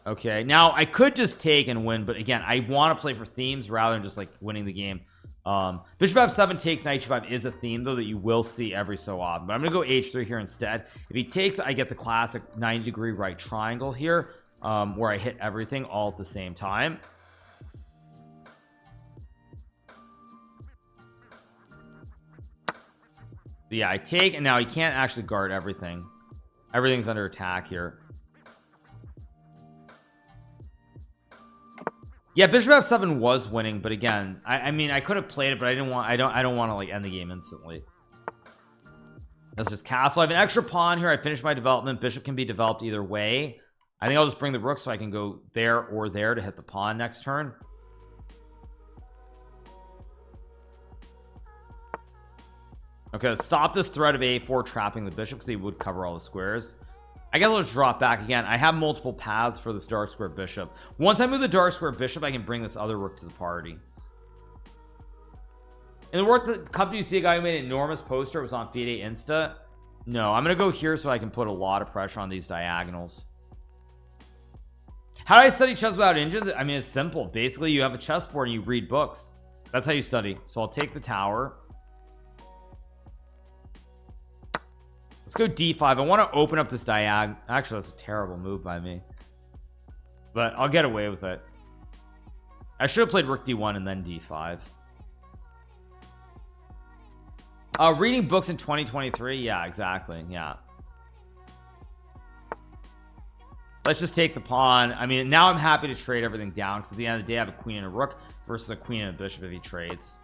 Okay, now I could just take and win, but again I want to play for themes rather than just like winning the game Bishop f7 takes knight h5 is a theme though that you will see every so often, but I'm gonna go h3 here instead. If he takes, I get the classic 90-degree right triangle here, where I hit everything all at the same time. But yeah, I take, and now he can't actually guard everything. Everything's under attack here. Yeah, bishop f7 was winning, but again, I mean, I could have played it, but I don't want to like end the game instantly. That's just castle. I have an extra pawn here. I finished my development. Bishop can be developed either way. I think I'll just bring the rook so I can go there or there to hit the pawn next turn. Okay, let's stop this threat of a4 trapping the bishop because he would cover all the squares. I guess I'll just drop back again. I have multiple paths for this dark square bishop. Once I move the dark square bishop, I can bring this other rook to the party. In the work cup, you see a guy who made an enormous poster. It was on FIDE Insta. No, I'm gonna go here so I can put a lot of pressure on these diagonals. How do I study chess without engines? I mean, it's simple. Basically, you have a chessboard and you read books. That's how you study. So I'll take the tower. Let's go d5. I want to open up this diagonal. Actually, that's a terrible move by me, but I'll get away with it. I should have played rook d1 and then d5. Reading books in 2023. Yeah, exactly. Yeah. Let's just take the pawn. I mean, now I'm happy to trade everything down because at the end of the day, I have a queen and a rook versus a queen and a bishop if he trades.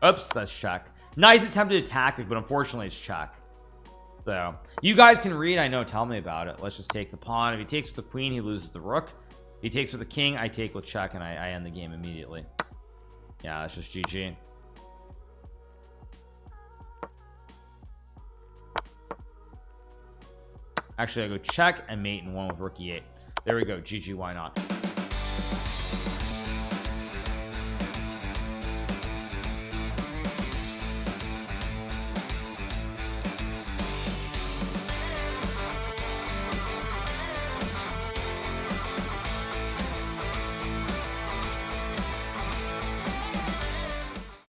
Oops, that's check. Nice attempted tactic, but unfortunately, it's check. So you guys can read. I know. Tell me about it. Let's just take the pawn. If he takes with the queen, he loses the rook. If he takes with the king, I take with check, and I end the game immediately. Yeah, that's just GG. Actually, I go check and mate and one with rook e8. There we go. GG. Why not?